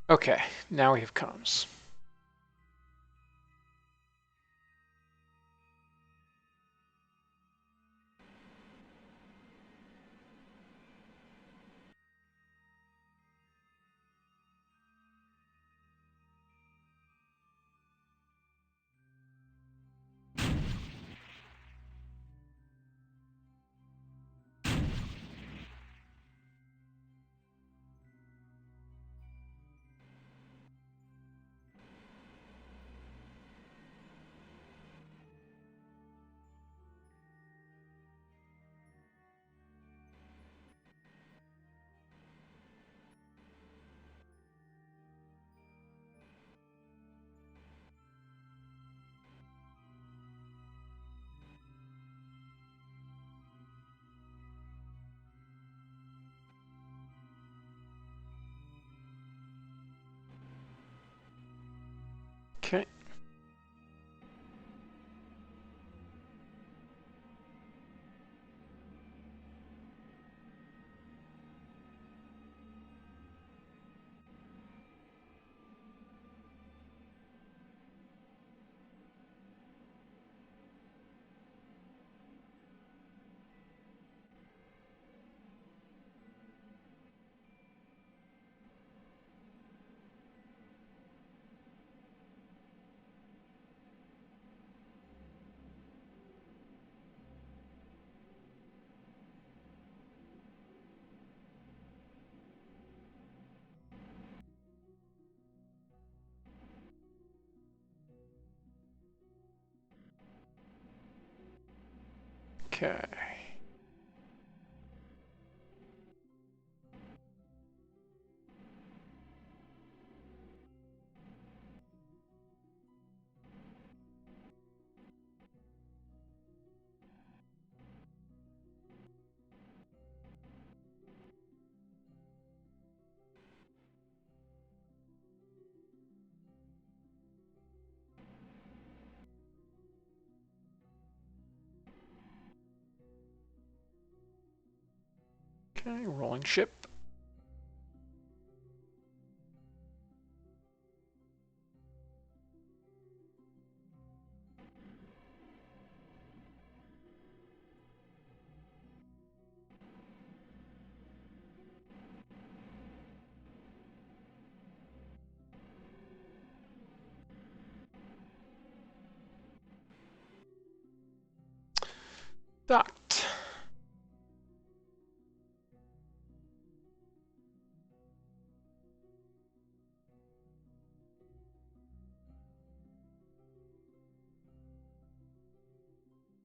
Okay, now we have comms. Okay. Okay. Okay, rolling ship. Docked.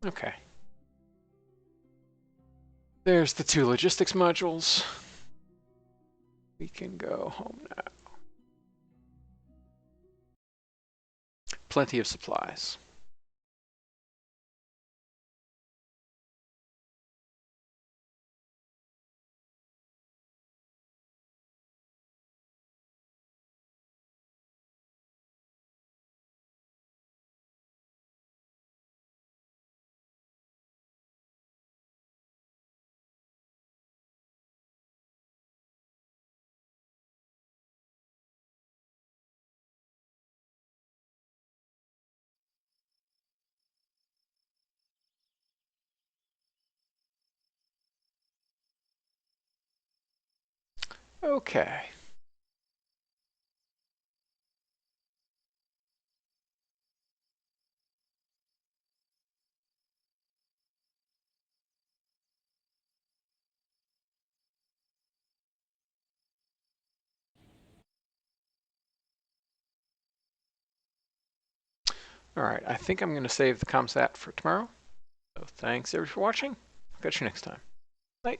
Okay. There's the 2 logistics modules. We can go home now. Plenty of supplies. Okay. All right, I think I'm going to save the ComSat for tomorrow. So thanks everybody for watching. I'll catch you next time. Bye.